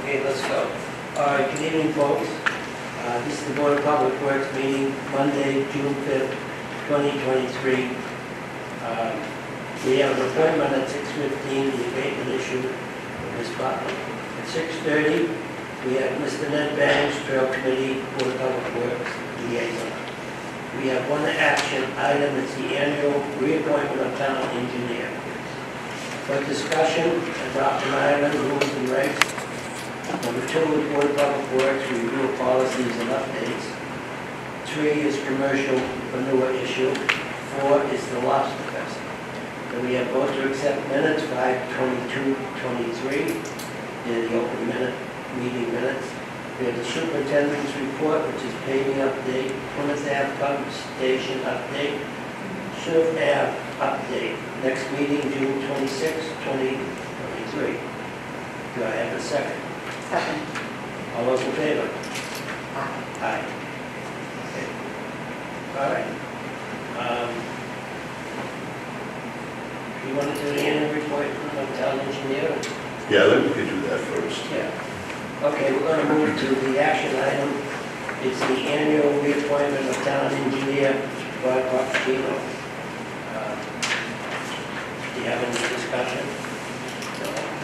Okay, let's go. All right, good evening, folks. This is the Board of Public Works meeting, Monday, June 5th, 2023. We have an appointment at 6:15, the abatement issue of Ms. Butler. At 6:30, we have Mr. Ned Banks, Trail Committee, Board of Public Works, liaison. We have one action item, it's the annual reappointment of town engineer. For discussion, adopt an item, rules and regs. Number 2 is Board of Public Works, review of policies and updates. 3 is commercial manure issue. 4 is the lobster fest. And we have both to accept minutes, 5/22/23, and the open meeting minutes. We have the superintendent's report, which is paving update, Plymouth Ave pump station update, Surf Ave update. Next meeting, June 26, 2023. Do I have a second? Second. All those in favor? Aye. Aye. Okay. All right. You want to do the annual report of town engineer? Yeah, then we could do that first. Yeah. Okay, we're going to move to the action item. It's the annual reappointment of town engineer, Rod Papagino. Do you have any discussion?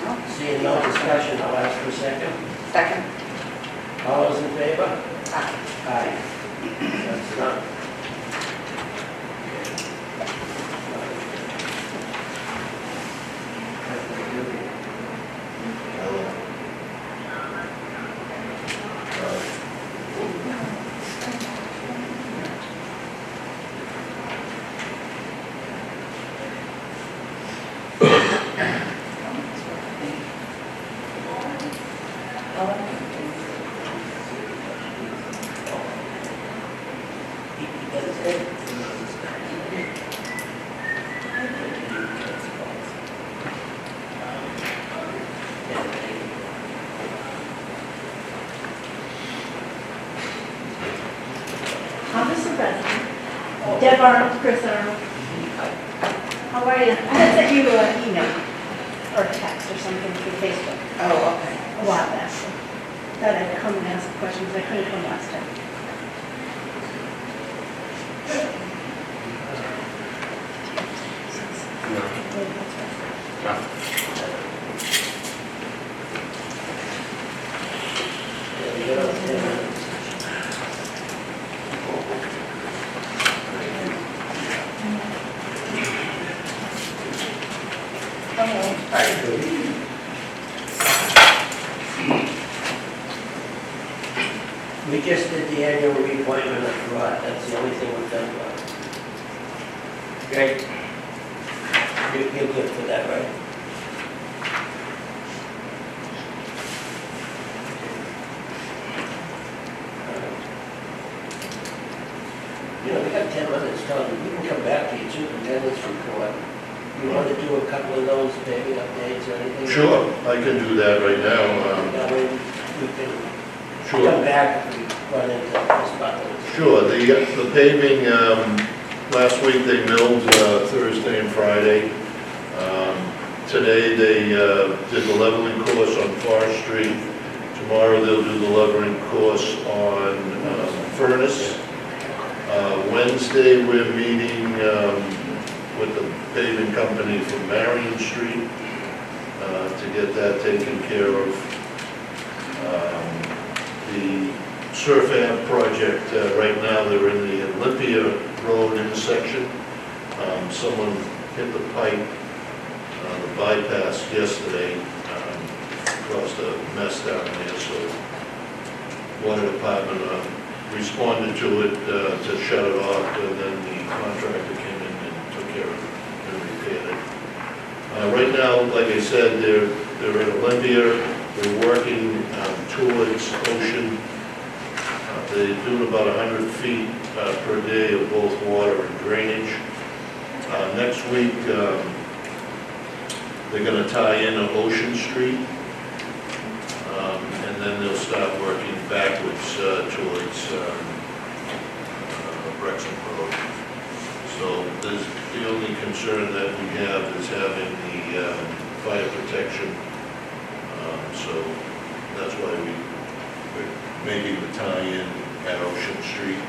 No. Seeing no discussion, I'll ask for a second. Second. All those in favor? Aye. Aye. That's done. Mr. President, Deb Arnold, Chris Arnold. How are you? I had sent you an email or text or something through Facebook Oh, okay. a while back. Thought I'd come and ask questions. I couldn't come last time. We just did the annual reappointment of Rod, that's the only thing we've done. Great. You're good for that, right? You know, we got 10 minutes, Tom, we can come back to your superintendent's report. You want to do a couple of those maybe updates or anything? Sure, I can do that right now. That way we can come Sure, back if we run into this button. sure. The paving, last week they milled Thursday and Friday. Today they did the leveling course on Forest Street. Tomorrow they'll do the leveling course on Furnace. Wednesday we're meeting with the paving company from Marion Street to get that taken care of. The Surf Ave project, right now they're in the Olympia Road intersection. Someone hit the pipe, the bypass yesterday, caused a mess down there, so water department responded to it to shut it off, and then the contractor came in and took care of it and repaired it. Right now, like I said, they're in Olympia. They're working towards Ocean. They're doing about 100 feet per day of both water and drainage. Next week, they're going to tie in Ocean Street, and then they'll start working backwards towards Brexham Road. So the only concern that we have is having the fire protection. So that's why we're making the tie-in at Ocean Street,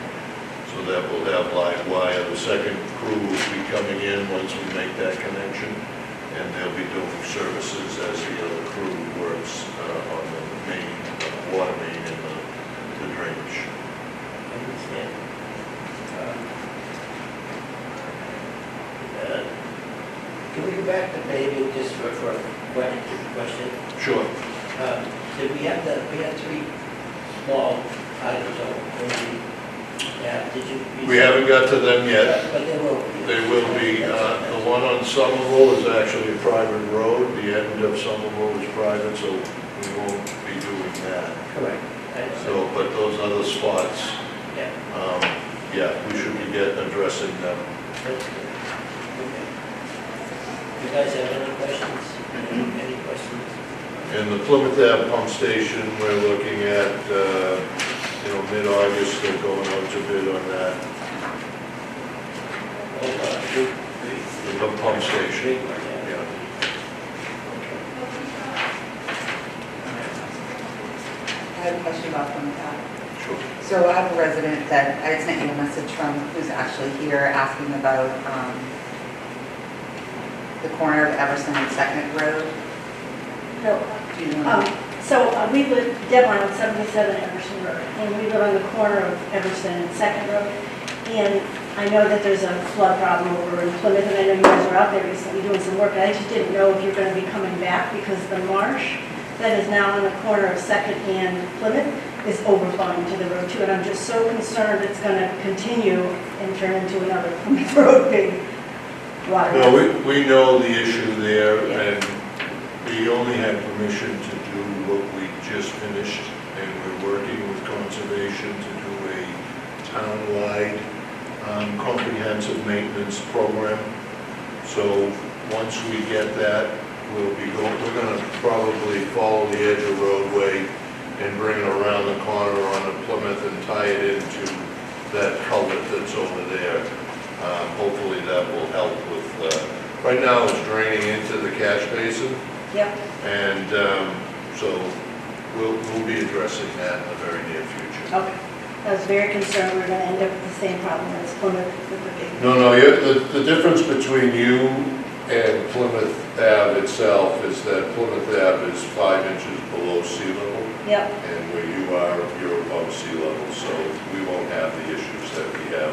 so that we'll have live wire. The second crew will be coming in once we make that connection, and they'll be doing services as the other crew works on the main, water main and the drainage. I understand. Can we go back to paving just for a question? Sure. Did we have we had three small items on paving. Yeah, did you? We haven't got to them yet. But they will be. They will be. The one on Somerville is actually a private road. The end of Somerville is private, so we won't be doing that. Correct. So, but those other spots, Yeah. yeah, we should be addressing them. That's good. Okay. You guys have any questions? Any questions? And the Plymouth Ave pump station, we're looking at, mid-August, they're going out to bid on that. The pump station, yeah. I have a question about them. Sure. So I have a resident that I sent you a message from who's actually here asking about the corner of Everson and Second Road. No. Do you know? We live, Deb, on 77 Everson Road, and we live on the corner of Everson and Second Road. And I know that there's a flood problem over in Plymouth, and I know you guys were out there recently doing some work, and I just didn't know if you're going to be coming back because the marsh that is now on the corner of Second and Plymouth is overflowing to the road too, and I'm just so concerned it's going to continue and turn into another Plymouth Road big water. No, we know the issue there, Yeah. and we only had permission to do what we just finished, and we're working with conservation to do a town-wide comprehensive maintenance program. So once we get that, we're going to probably follow the edge of roadway and bring it around the corner on the Plymouth and tie it into that culvert that's over there. Hopefully that will help with, right now it's draining into the catch basin. Yep. And so we'll be addressing that in the very near future. Okay. I was very concerned we were going to end up with the same problem as Plymouth with the big. No, the difference between you and Plymouth Ave itself is that Plymouth Ave is 5 inches below sea level. Yep. And where you are, you're above sea level, so we won't have the issues that we have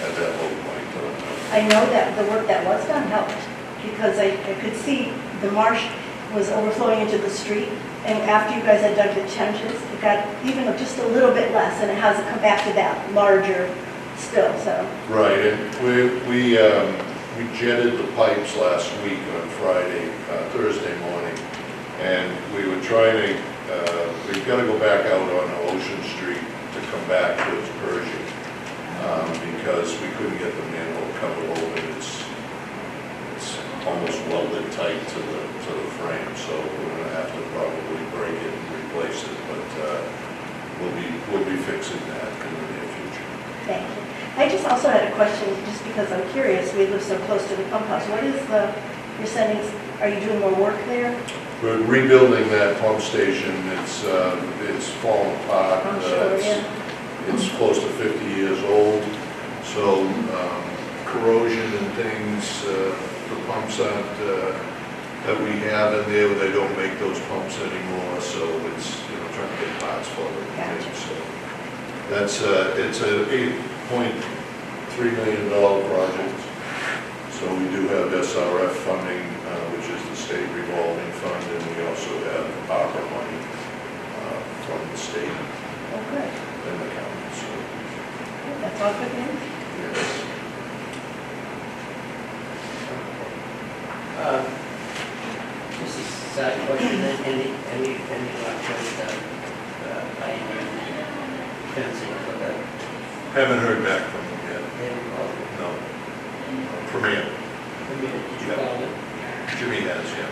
at that low point. I know that the work that was done helped because I could see the marsh was overflowing into the street, and after you guys had dug the trenches, it got even just a little bit less, and it hasn't come back to that larger spill, so. Right, and we jetted the pipes last week on Thursday morning, and we were trying to, we've got to go back out on Ocean Street to come back towards Pershing, because we couldn't get the manhole cover open. It's almost welded tight to the frame, so we're going to have to probably break it and replace it, but we'll be fixing that in the near future. Thank you. I just also had a question, just because I'm curious, we live so close to the pump house. What is you're sending, are you doing more work there? We're rebuilding that pump station. It's fallen apart. I'm sure, yeah. It's close to 50 years old, so corrosion and things, the pumps that we have in there, they don't make those pumps anymore, so it's, trying to get parts for it. Gotcha. So that's, it's a $8.3 million project. So we do have SRF funding, which is the state revolving fund, and we also have ARPA money from the state Oh, good. and the county. So, That's all good news? yes. Just a side question, any luck with fencing for the, Haven't heard back from them yet. No. From Ian. did you call it? Jimmy has, yeah.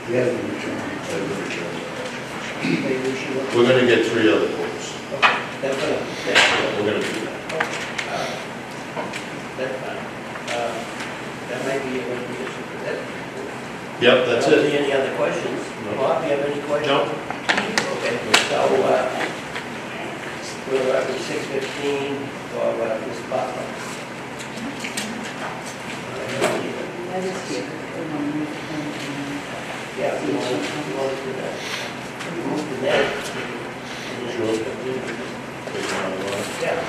He has been returned. Maybe we should look. We're gonna get 3 other quotes. Okay, that's what We're gonna do that. that's fine. That might be a good position for that. Yep, that's it. Any other questions? No. Bob, do you have any questions? No. 6:15 for Ms. Butler. That is here. Yeah, we want to do that. We move to that. Sure. Yeah.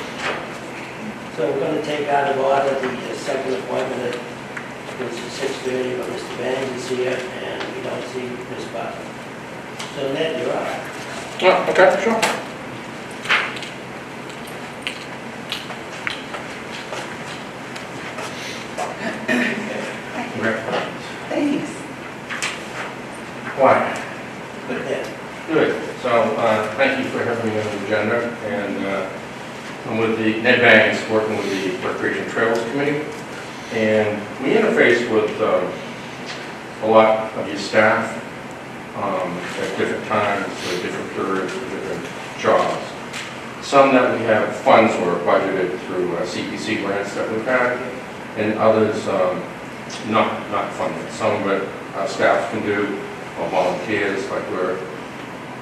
So we're going to take out of order the second appointment at 6:30, but Mr. Bangs is here, and we don't see Ms. Butler. So Ned, you're up. Oh, okay, sure. Thanks. Why? Good, Ned. Good. So, thank you for having me on the agenda, and I'm with the Ned Bangs, working with the Recreation Trails Committee, and we interface with a lot of your staff at different times, at different periods, for different jobs. Some that we have funds were budgeted through CPC grants that we've had, and others not funded. Some of it our staff can do, or volunteers, like we're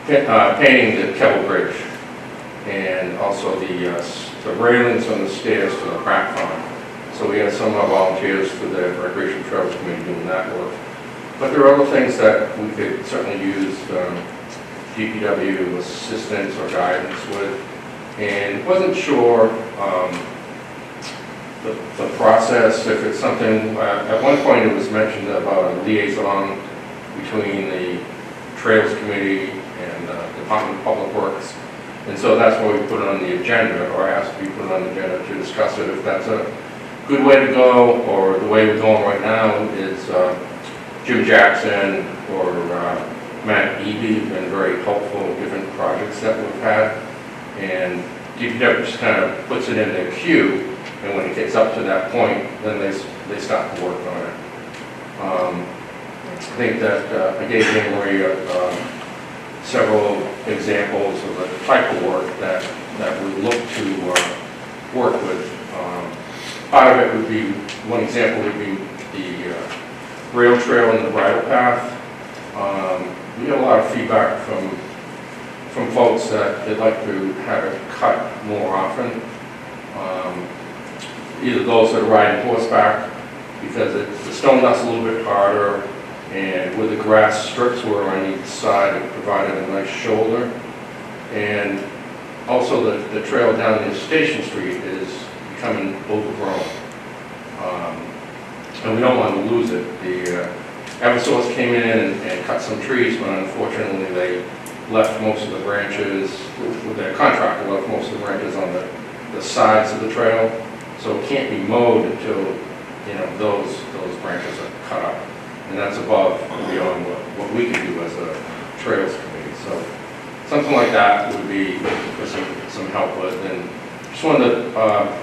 painting the Kettle Bridge, and also the railings on the stairs to the crack farm. So we have some of our volunteers for the Recreation Trails Committee doing that work. But there are other things that we could certainly use DPW assistance or guidance with, and wasn't sure the process, if it's something, at one point it was mentioned about a liaison between the Trails Committee and Department of Public Works. And so that's why we put it on the agenda, or asked to be put on the agenda to discuss it. If that's a good way to go, or the way we're going right now is Jim Jackson or Matt Eby have been very helpful in different projects that we've had. And DPW just kind of puts it in their queue, and when it gets up to that point, then they start to work on it. I think that I gave Anne Marie several examples of the type of work that we look to work with. Part of it would be, one example would be the rail trail and the bridle path. We get a lot of feedback from folks that they'd like to have it cut more often. Either those that are riding horseback, because the stone dust's a little bit harder, and where the grass strips were on each side, it provided a nice shoulder. And also the trail down near Station Street is becoming overgrown. And we don't want to lose it. The Eversource came in and cut some trees, but unfortunately they left most of the branches, with their contractor left most of the branches on the sides of the trail. So it can't be mowed until, those branches are cut up. And that's above and beyond what we can do as a Trails Committee. So something like that would be for some help with. And just wanted to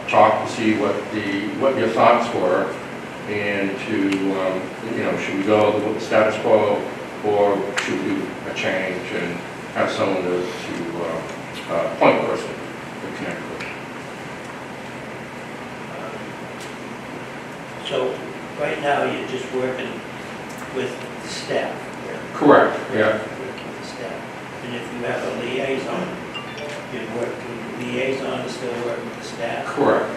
talk to see what your thoughts were, and to, should we go with the status quo, or should we do a change and have someone to point person to connect with? So right now, you're just working with the staff. Correct, yeah. Working with the staff. And if you have a liaison, you'd work with the liaison to still work with the staff? Correct.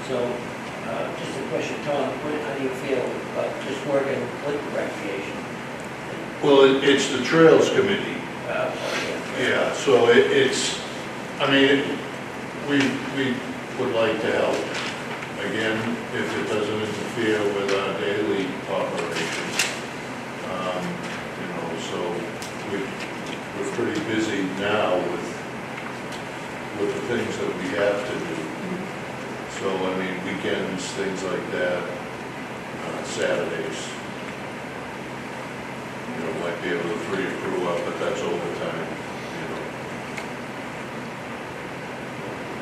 So, just a question, Tom, how do you feel about just working with the recreation? Well, it's the Trails Committee. Yeah. Yeah, so it's, we would like to help. Again, if it doesn't interfere with our daily operations. So we're pretty busy now with the things that we have to do. So, weekends, things like that, Saturdays, might be able to free a crew up, but that's overtime,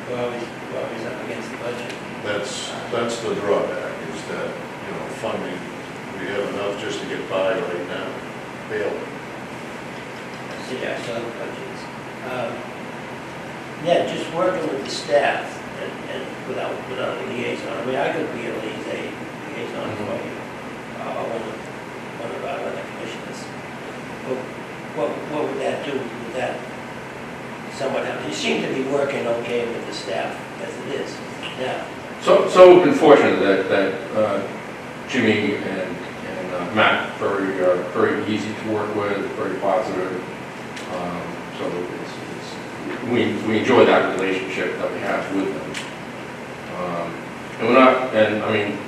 We're always up against the budget. That's the drawback, is that, funding, we have enough just to get by right now, barely. See, I saw the budgets. Yeah, just working with the staff and without a liaison. I could be a liaison for you, one of our other commissioners. But what would that do? Would that somewhat, you seem to be working okay with the staff as it is. Yeah, So we've been fortunate that Jimmy and Matt, very easy to work with, very positive. So we enjoy that relationship that we have with them. And we're not, and I mean,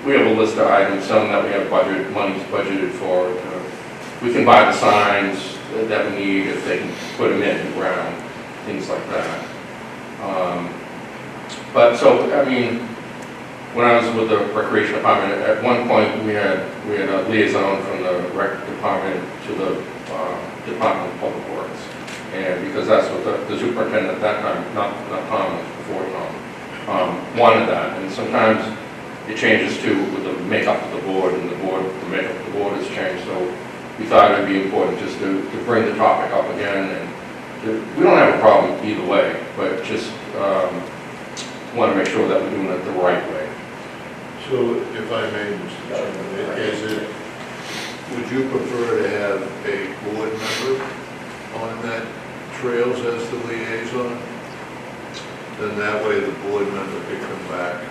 we have a list of items, some that we have money's budgeted for. We can buy the signs that we need if they can put them in the ground, things like that. But so, I mean, when I was with the Recreation Department, at one point we had a liaison from the Rec Department to the Department of Public Works. And because that's what the superintendent at that time, not Tom, before Tom, wanted that. And sometimes it changes too with the makeup of the board, and the makeup of the board has changed. So we thought it would be important just to bring the topic up again. And we don't have a problem either way, but just want to make sure that we're doing it the right way. So if I may, Mr. Chairman, would you prefer to have a board member on that trails as the liaison? Then that way the board member could come back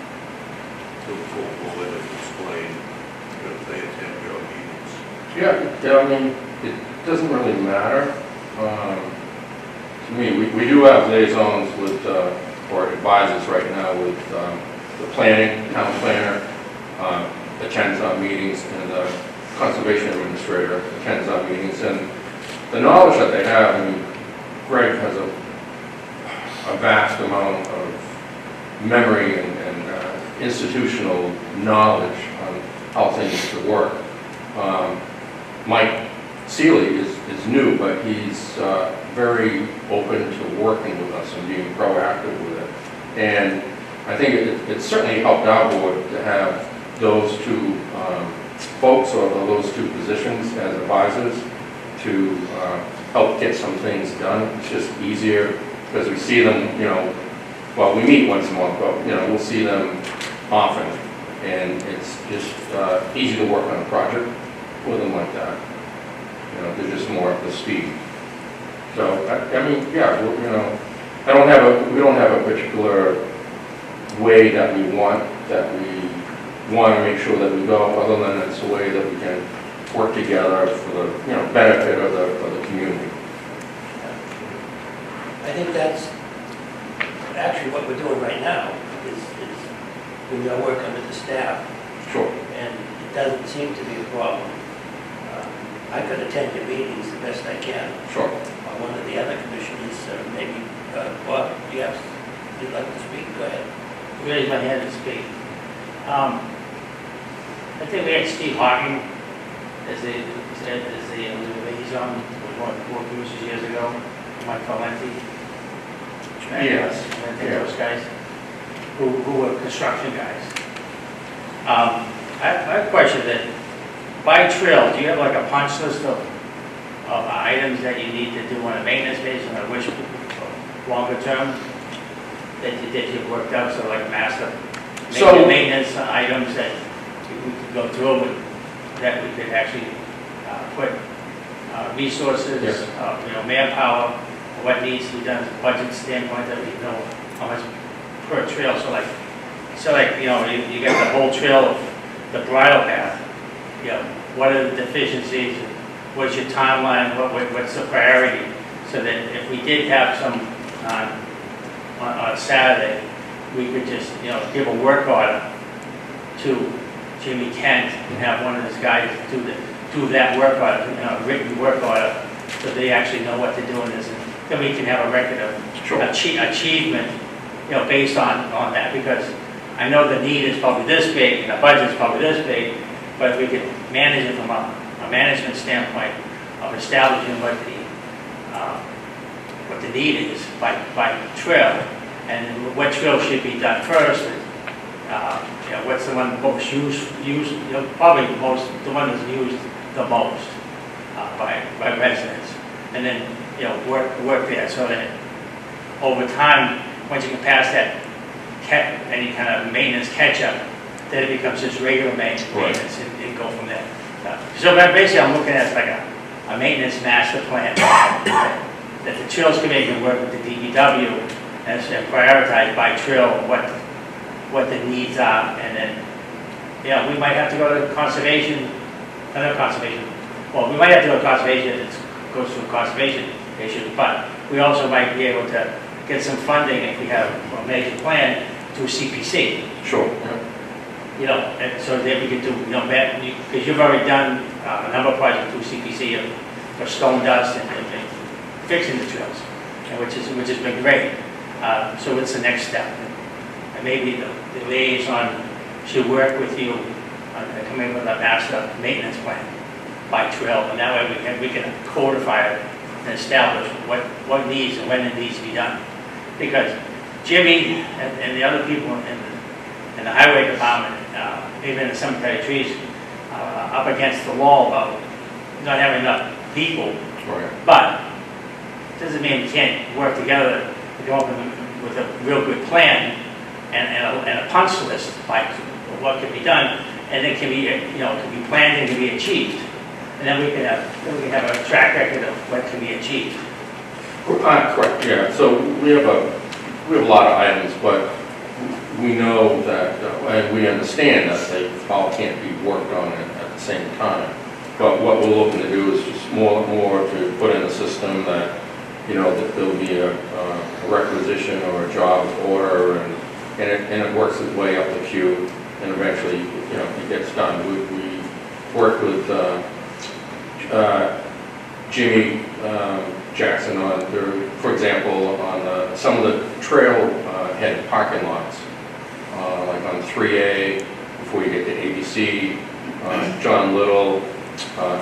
to the full board and explain, if they attend your meetings. Yeah, I mean, it doesn't really matter. To me, we do have liaisons with, or advisors right now with the planning, town planner, attends our meetings, and the conservation administrator attends our meetings. And the knowledge that they have, I mean, Greg has a vast amount of memory and institutional knowledge on how things should work. Mike Seeley is new, but he's very open to working with us and being proactive with it. And I think it certainly helped our board to have those two folks, or those two positions as advisors, to help get some things done. It's just easier because we see them, well, we meet once a month, but, we'll see them often. And it's just easy to work on a project with them like that. They're just more up to speed. So, I mean, yeah, we don't have a particular way that we want to make sure that we go, other than it's a way that we can work together for the, benefit of the community. I think that's actually what we're doing right now, is we are working with the staff, Sure. and it doesn't seem to be a problem. I could attend your meetings the best I can, Sure. or one of the other commissioners, maybe, Bob, you'd like to speak, go ahead. Raise my hand and speak. I think we had Steve Hawking as the liaison with one of the board commissioners years ago, Mike Valenti. Yes. I think those guys who were construction guys. I have a question that, by trail, do you have like a punch list of items that you need to do on a maintenance basis, and I wish longer term that you've worked out, so like master maintenance items that we could go through, that we could actually put resources, Yes. Manpower, what needs to be done from a budget standpoint, that we know how much per trail. So you get the whole trail of the bridle path. What are the deficiencies? What's your timeline? What's the priority? So that if we did have some on Saturday, we could just give a work order to Jimmy Kent and have one of his guys do that work order, a written work order, so they actually know what to do in this, and then we can have a record of achievement, based on that, because I know the need is probably this big and the budget's probably this big, but if we could manage it from a management standpoint of establishing what the need is by trail, and what trail should be done first, and what's the one most used, probably the one that's used the most by residents, and then work there, so that over time, once you can pass that any kind of maintenance catch-up, then it becomes just regular maintenance, and go from there. So basically, I'm looking at it like a maintenance master plan that the Trails Committee can work with the DPW and prioritize by trail what the needs are, and then, we might have to go to conservation, well, we might have to go to conservation, it goes through conservation issues, but we also might be able to get some funding if we have a major plan through CPC. Sure. And so that we could do, because you've already done a number of projects through CPC for stone dust and fixing the trails, and which has been great. So it's the next step. And maybe the liaison should work with you on coming with a master maintenance plan by trail, and that way we can codify it and establish what needs and when it needs to be done. Because Jimmy and the other people in the highway department, even in the cemetery trees, up against the wall about not having enough people. Right. But doesn't mean we can't work together to come up with a real good plan and a punch list by what can be done, and it can be, can be planned and can be achieved. And then we can have a track record of what can be achieved. Correct, yeah. So we have a lot of items, but we know that, and we understand that they all can't be worked on at the same time. But what we're looking to do is just more to put in a system that, that there'll be a requisition or a job order, and it works its way up the queue, and eventually, it gets done. We worked with Jimmy Jackson on, for example, on some of the trail head parking lots, like on 3A, before you get to ABC, John Little,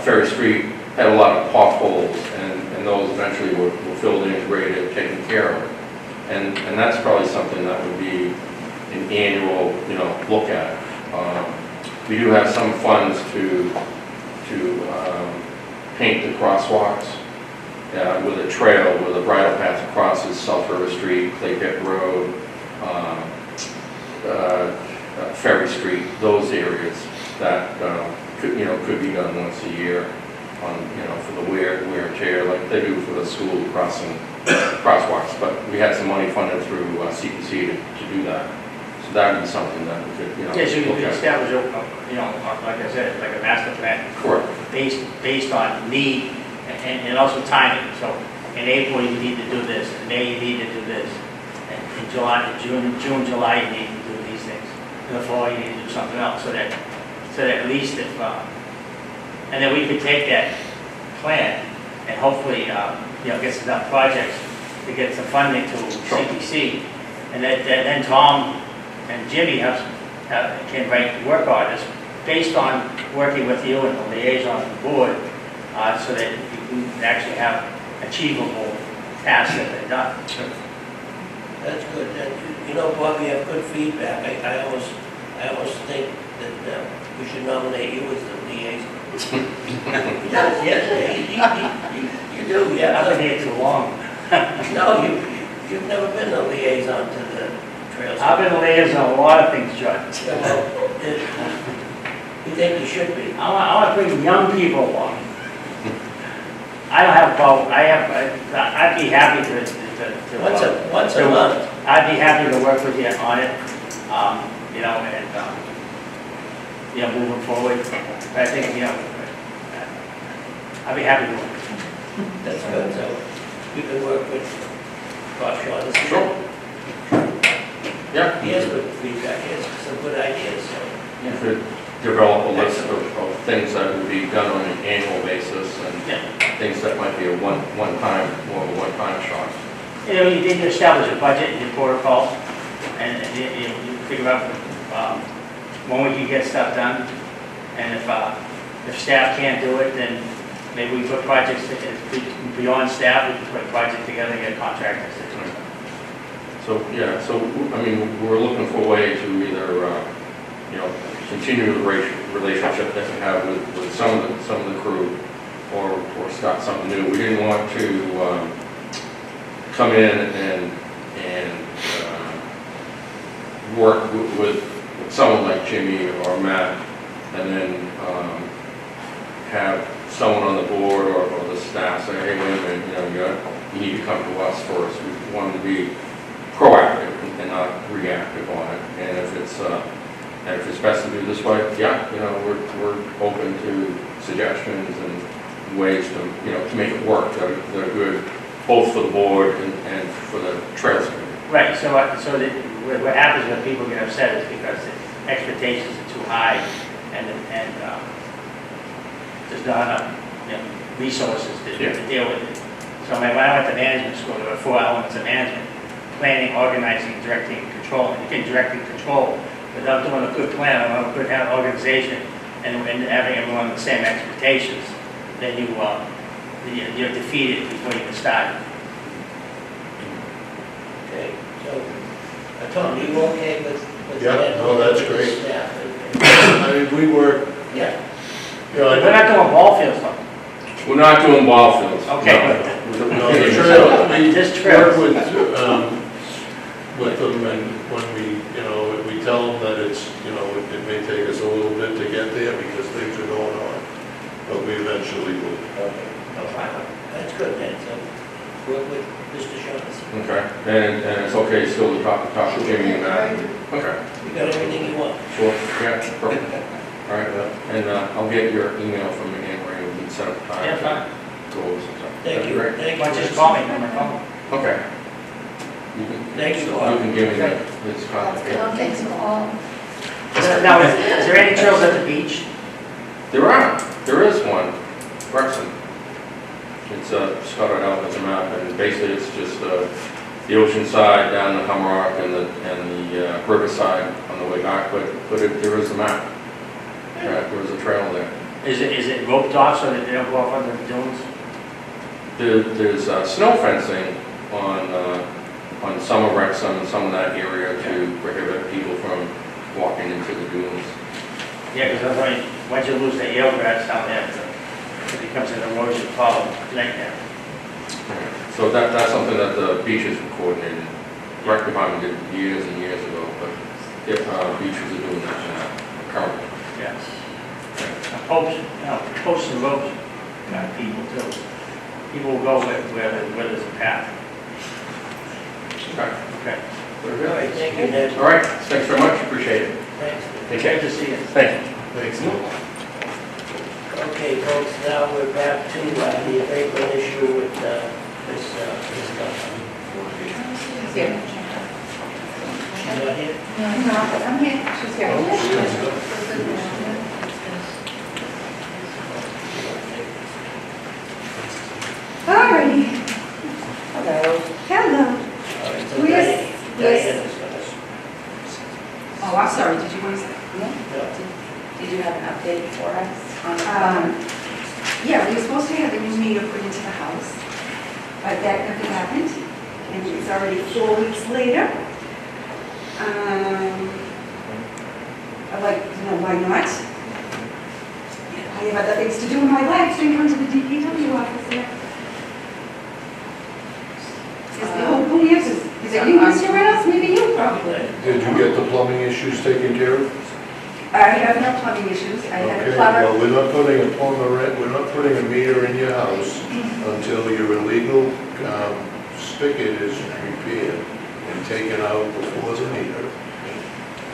Ferry Street, had a lot of potholes, and those eventually were filled in, graded, taken care of. And that's probably something that would be an annual, look at. We do have some funds to paint the crosswalks with a trail, with a bridle path crosses South River Street, Clay Pit Road, Ferry Street, those areas that could be done once a year on, for the wear and tear, like they do for the school crosswalks. But we had some money funded through CPC to do that. So that would be something that we could, Yes, you look could at. establish, like I said, like a master plan. Correct. Based on need and also timing. So in April, you need to do this, in May, you need to do this, and in June, July, you need to do these things. In the fall, you need to do something else, so that at least if, and then we could take that plan and hopefully, get some enough projects to get some funding to CPC, and then Tom and Jimmy can write work orders based on working with you and the liaison of the board, so that you can actually have achievable tasks that they're done. That's good. Bob, you have good feedback. I almost think that we should nominate you as the liaison. Yes, you do, yeah. I've been here too long. No, you've never been a liaison to the trails. I've been a liaison on a lot of things, John. You think you should be? I want to bring young people along. I don't have a problem. I'd be happy to Once a month. I'd be happy to work with you on it, moving forward. But I think, I'd be happy to work. That's good, so we can work with Bob Shaw. Sure. Yeah. He has good feedback, he has some good ideas, so. You could develop a list of things that would be done on an annual basis, and things that might be a more of a one-time shot. You need to establish a budget and your protocol, and you figure out when we can get stuff done. And if staff can't do it, then maybe we put projects beyond staff, we can put a project together and get contractors to do it. So we're looking for a way to either, continue the relationship that we have with some of the crew, or start something new. We didn't want to come in and work with someone like Jimmy or Matt, and then have someone on the board or the staff, say, hey, wait a minute, you need to come to us first. We want to be proactive and not reactive on it. And if it's best to do this way, yeah, we're open to suggestions and ways to make it work that are good, both for the board and for the trails committee. Right, so what happens when people get upset is because the expectations are too high and there's not enough, resources to deal with it. So when I went to management school, there were 4 elements of management: planning, organizing, directing, and controlling. You can direct and control without doing a good plan, without a good organization, and having everyone the same expectations. Then you're defeated before you can start. Okay, so, Tom, you okay with? Yeah, no, that's great. Staff? I mean, we work, Yeah. We're not doing ball fields, though. We're not doing ball fields. Okay. no, the trail, we Just work trails. with them, and when we tell them that it's, it may take us a little bit to get there because things are going on, but we eventually will. Okay, no, fine. That's good then, so work with Mr. Shaughnessy. Okay, and it's okay still to talk to Jimmy and Matt? Okay, You got everything you want. sure, yeah, perfect. All right, and I'll get your email from Anne Marie, we can set up time. Yeah, fine. to Go over some stuff. Thank That'd be you. great. Thank Why don't you you. just call me on my phone? Okay. You can, Thank you. you can give me this contact. Thanks for all. Now, is there any trails at the beach? There is one, Wrexham. It's spelled out as a map, and basically it's just the ocean side down the Humrock and the riverside on the way back, but there is a map. There is a trail there. Is it roped off so that they don't go off on the dunes? There's snow fencing on some of Wrexham and some of that area to prohibit people from walking into the dunes. Yeah, because once you lose the eelgrass down there, it becomes an erosion problem right there. So that's something that the beaches were coordinated. Rec department did years and years ago, but beaches are doing that now currently. Yes. Posts and ropes got people too. People will go where there's a path. Okay. Okay. Very All right, thank you, Ned. All right, thanks very much, appreciate it. Thanks. Take care. Good to see you. Thank you. Thanks. Okay, folks, now we're back to the abatement issue with this company. Here. She's not here? No, I'm here. She's here. Alrighty. Hello. Hello. All right, so Yes, Diana's gonna Oh, I'm sorry, did you want to say? No. Did you have an update for us on the phone? Yeah, we were supposed to have a new meter put into the house, but that never happened, and it's already 4 weeks later. I'd like to know why not. I have other things to do in my life, so you come to the DPW office there. Is the whole point is it you, Mr. Reynolds? Maybe you probably. Did you get the plumbing issues taken care of? I have no plumbing issues. I had a Okay, plumber. well, we're not putting a plumber in, we're not putting a meter in your house until your illegal spigot is repaired and taken out before the meter.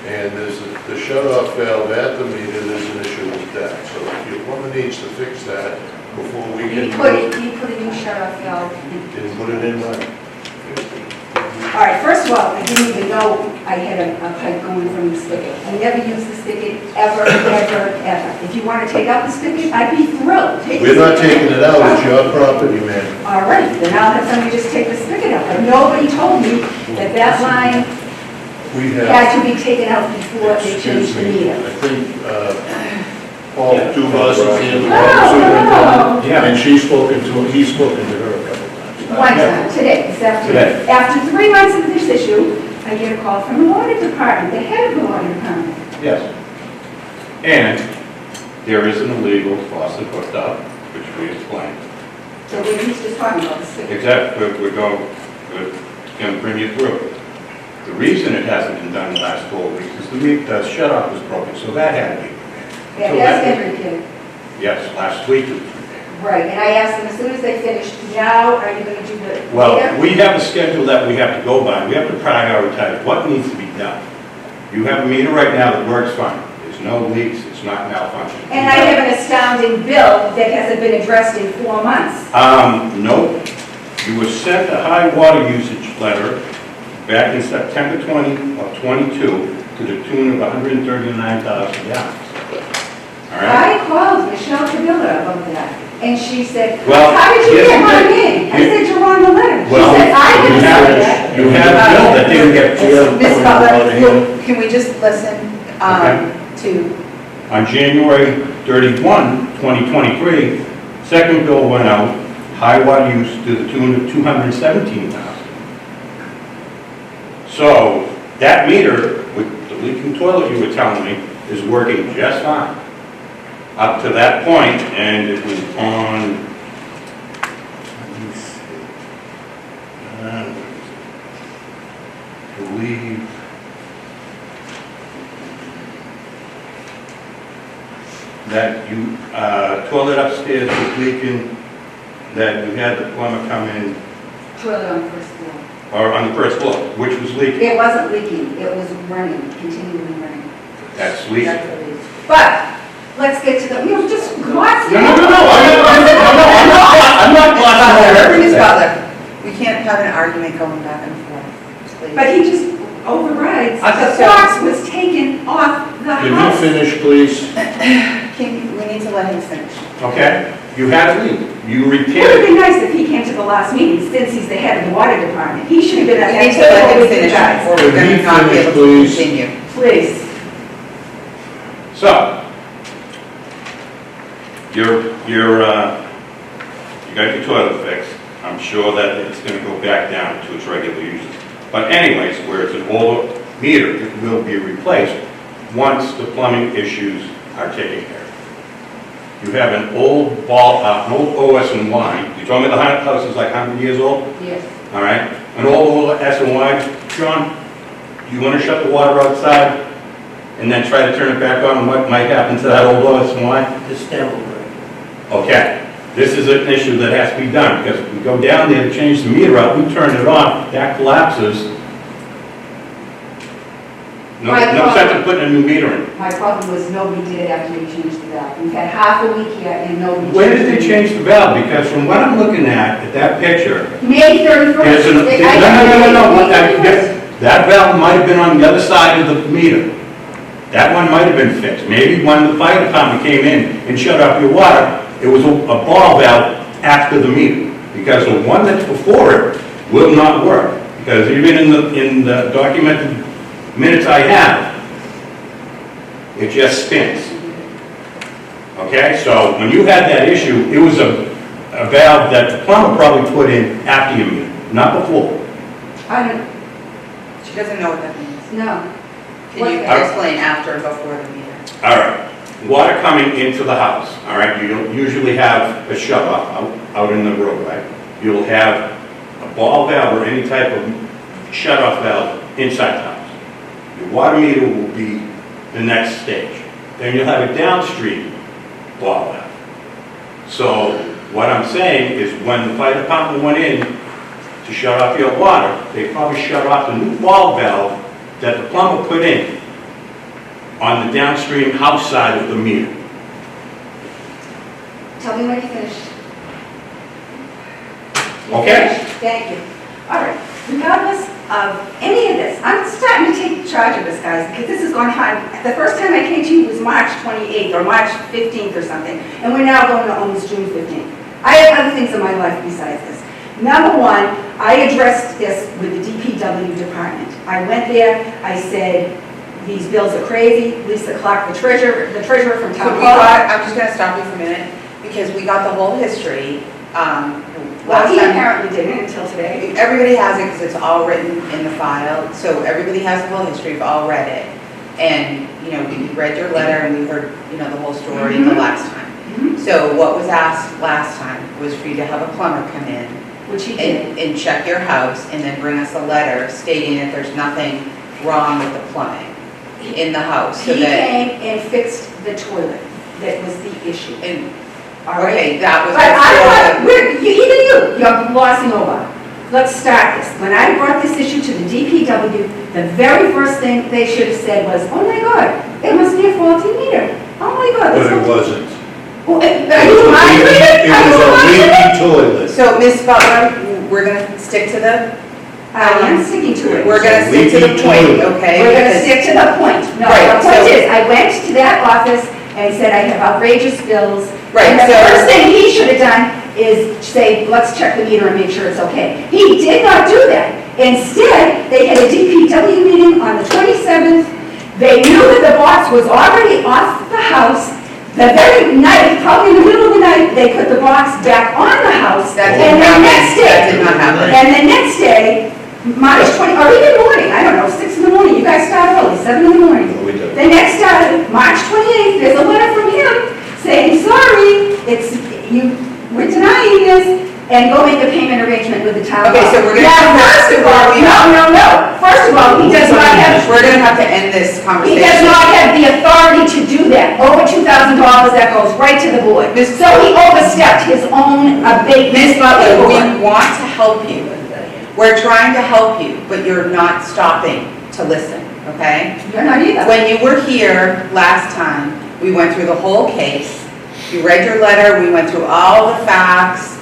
And there's the shut-off valve at the meter, there's an issue with that. So your plumber needs to fix that before we He can. put a new shut-off valve in. Didn't put it in right. All right, first of all, I didn't even know I had a pipe going from the spigot. I never used the spigot, ever, ever, ever. If you want to take out the spigot, I'd be thrilled. Take the We're not spigot taking it out, it's your property, man. All right, then I'll have somebody just take the spigot out. But nobody told me that that line We have. had to be taken out before they changed the meter. I think Paul Dumas is here, the No, water superintendent, Yeah. and he's spoken to her a couple times. One time, today, this afternoon. Today. After 3 months of this issue, I get a call from the water department, the head of the water department. Yes. And there is an illegal faucet hooked up, which we explained. So we're just talking about the spigot. Exactly, we're going to bring you through. The reason it hasn't been done in the last 4 weeks is the shut-off was broken, so that had to be repaired. That So has been repaired. Yes, last week it was repaired. Right, and I asked them, as soon as they finished, now are you gonna do the Well, later? we have a schedule that we have to go by. We have to prioritize what needs to be done. You have a meter right now that works fine. There's no leaks, it's not malfunctioning. And I have an astounding bill that hasn't been addressed in 4 months. No. You were sent a high water usage letter back in September 20 of 22 to the tune of 139,000 gallons. All right? I called Michelle Cabilla about that, and she said, Well, how did you yes, get you my did. name? I said, you're on the letter. She Well, said, I you didn't say have, that. you have a bill that didn't get Ms. Butler, can we just listen Okay. to, On January 31, 2023, second bill went out, high water use to the tune of 217,000. So that meter with the leaking toilet you were telling me is working just fine. Up to that point, and it was on, let me see, I believe, that you, toilet upstairs was leaking, that you had the plumber come in, toilet on the first floor. or on the first floor, which was leaking. It wasn't leaking, it was running, continually running. That's leaking. That's what it is. But, let's get to the, we just glossed No, it no, no, no, over. I'm not glossing over Ms. everything. Butler, we can't have an argument going back and forth, please. But he just overrides. I The thought- box was taken off the Can house. you finish, please? We need to let him finish. Okay, you had a leak, you It would have repaired. been nice if he came to the last meeting, since he's the head of the water department. He should have been at We that need to let table him with you finish, or guys. we're Can going he to not be finish, able to please? continue. Please. So, you got your toilet fixed. I'm sure that it's gonna go back down to its regular uses. But anyways, where it's an older meter, it will be replaced once the plumbing issues are taken care of. You have an old an old OS&Y. You told me the house is like 100 years old? Yes. All right, an old S&Y. John, you want to shut the water outside and then try to turn it back on? What might happen to that old S&Y? The stem will break. Okay, this is an issue that has to be done, because if we go down there to change the meter out, we turn it off, that collapses. No sense in putting a new meter in. My problem was nobody did it after they changed the valve. We've had half a week here and nobody. When did they changed change the valve? Because from what I'm looking at that picture, it. May 31st. there's an, no, that valve might have been on the other side of the meter. That one might have been fixed. Maybe when the fire department came in and shut off your water, it was a ball valve after the meter. Because the one that's before it will not work. Because even in the documented minutes I have, it just spins. Okay, so when you had that issue, it was a valve that the plumber probably put in after your meter, not before. I don't, She doesn't know what that means. no. Can you What- explain after and before the meter? All right, water coming into the house, all right, you don't usually have a shut-off out in the road, right? You'll have a ball valve or any type of shut-off valve inside the house. Your water meter will be the next stage. Then you'll have a downstream ball valve. So what I'm saying is when the fire department went in to shut off your water, they probably shut off the new ball valve that the plumber put in on the downstream house side of the meter. Tell me when you finished. You Okay. finished? Thank you. All right, regardless of any of this, I'm starting to take charge of this, guys, because this is going on. The first time I came to you was March 28th or March 15th or something, and we're now going to almost June 15th. I have other things in my life besides this. Number one, I addressed this with the DPW department. I went there, I said, these bills are crazy. Lisa Clark, the treasurer from So town we hall. got, I'm just going to stop you for a minute, because we got the whole history. Well, Last he time, apparently didn't until today. everybody has it because it's all written in the file, so everybody has the whole history, we've all read it. And, you know, we read your letter and we heard, you know, the whole story the last time. Mhm. So what was asked last time was for you to have a plumber come in Which he did. and check your house and then bring us a letter stating that there's nothing wrong with the plumbing in the house, so He that, came and fixed the toilet. That was the issue. and all right? Okay, that was But I want, before even you're glossing over. Let's start this. When I brought this issue to the DPW, the very first thing they should have said was, oh my God, it must be a faulty meter. Oh my God. But that's it not-" wasn't. Well, are you lying to me? It Are was you a lying to me? leaky toilet. So, Ms. Butler, we're gonna stick to the, I am sticking to it. we're gonna stick to the Leaky point, toilet. okay? We're gonna Because- stick to the point. No, Right, the point so- is, I went to that office and said I have outrageous bills. Right, And the so- first thing he should have done is say, let's check the meter and make sure it's okay. He did not do that. Instead, they had a DPW meeting on the 27th. They knew that the box was already off the house. The very night, probably in the middle of the night, they put the box back on the house. That And didn't the happen. next day, That did not happen. and the next day, March 20, or even morning, I don't know, 6 in the morning, you guys start early, 7 in the morning. No, we don't. The next day, March 28th, there's a letter from him saying, sorry, we're denying this, and go make a payment arrangement with the town. Okay, so we're gonna Now, come back first to of where all, we are. no. First of all, he does not have, We're gonna have to end this he conversation. does not have the authority to do that. Over $2,000, that goes right to the board. So he overstepped his own abatement. Ms. Butler, paperwork. we want to help you. We're trying to help you, but you're not stopping to listen, okay? You're not either. When you were here last time, we went through the whole case. You read your letter, we went through all the facts.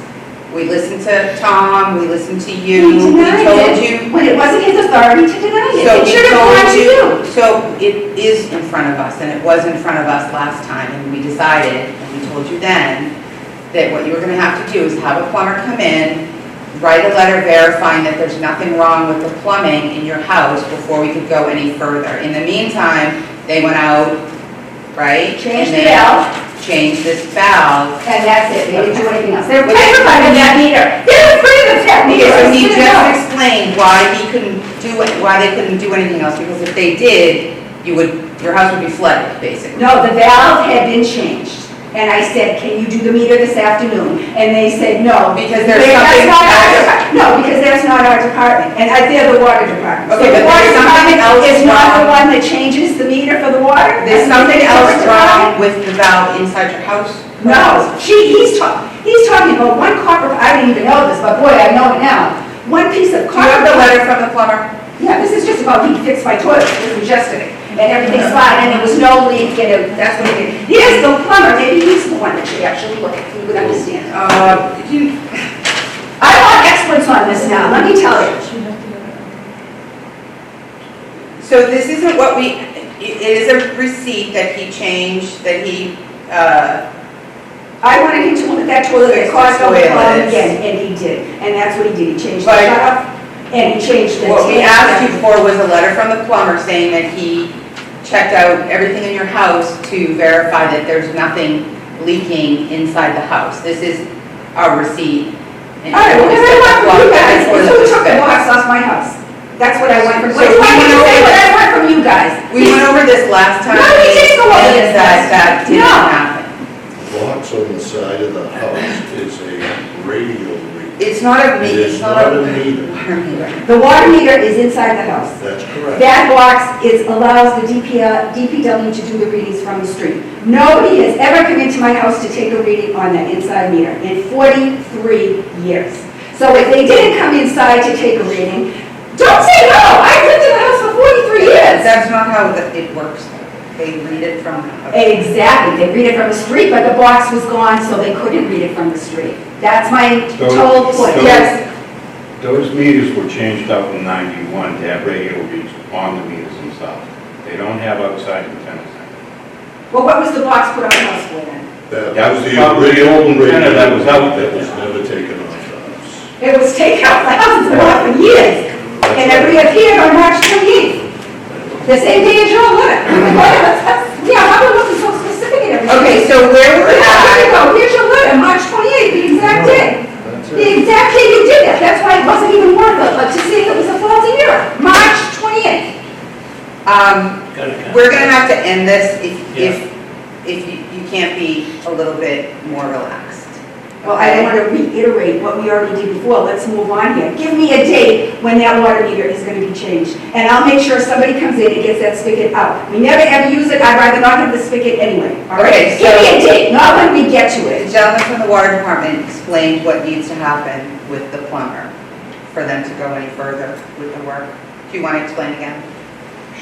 We listened to Tom, we listened to you. He We denied told it you. when it wasn't his authority to deny it. So It we should have gone told to you. So it is in front of us, and it was in front of us last time, and we decided, and we told you then, that what you were gonna have to do is have a plumber come in, write a letter verifying that there's nothing wrong with the plumbing in your house before we could go any further. In the meantime, they went out, right? Changed and the they valve. Changed this valve. And that's it, they didn't do anything else. They're But petrified of that meter. They're afraid of that meter. Okay, so he Sit just down. explained why he couldn't do it, why they couldn't do anything else, because if they did, your house would be flooded, basically. No, the valve had been changed. And I said, can you do the meter this afternoon? And they said, no. Because there's That's something not our else. department. No, because that's not our department. And they're the water department. So Okay, the but water there's something department else is not the wrong. one that changes the meter for the water. There's That's something the else different wrong department. with the valve inside your house? No, he's talking about one copper, I didn't even know this, but boy, I know it now. One piece of Do you have copper. the letter from the plumber? Yeah, this is just about he fixed my toilet, this was yesterday, and everything's fine, and there was no leak, and that's what he did. Here's the plumber, maybe he's the one that should actually look at, he would understand. I want experts on this now, let me tell you. So this isn't what it is a receipt that he changed, that he, I wanted him to look at that toilet, it Fix the cost over the toilets. again, and he did, and that's what he did, he changed the But- shut off, and he changed the. what we tank. asked you for was a letter from the plumber saying that he checked out everything in your house to verify that there's nothing leaking inside the house. This is our receipt. And All right, well, we then said I the want from you plumber- guys, the so toilet who was took the fixed. box off my house? That's what I want from, So what do we I went need to over say what this. I want from you guys? We went over this last time. No, we didn't go over this. That didn't No. happen. The box on the side of the house is a radio read. It's not a It meter, is it's not not a a meter. water meter. The water meter is inside the house. That's correct. That box allows the DPW to do the readings from the street. Nobody has ever come into my house to take a reading on that inside meter in 43 years. So if they didn't come inside to take a reading, don't say no, I've lived in the house for 43 years. That's not how it works. They read it from. Exactly, they read it from the street, but the box was gone, so they couldn't read it from the street. That's my total point. So- Yes, Those meters were changed out in 91 to have radio reads on the meters and stuff. They don't have outside antennas. well, what was the box put on the house for then? That was the probably the old antenna that was out there. That was never taken off the house. It was taken out the house, it's been out for years, and it reappeared on March 28th. The same day as your letter. Yeah, how are we looking so specific and everything? Okay, so where we're Here you at, go, here's your letter, March 28th, the exact day. That's The it. exact day you did that, that's why it wasn't even worth it, but to see if it was a faulty mirror, March 28th. we're gonna have to end this if you can't be a little bit more relaxed. Well, I don't want to reiterate what we already did before, let's move on here. Give me a date when that water meter is going to be changed, and I'll make sure somebody comes in and gets that spigot out. We never ever use it, I'd rather not have the spigot anyway, all right? Okay, Give me a so- date, not when we get to it. gentleman from the water department explained what needs to happen with the plumber for them to go any further with the work. Do you want to explain again?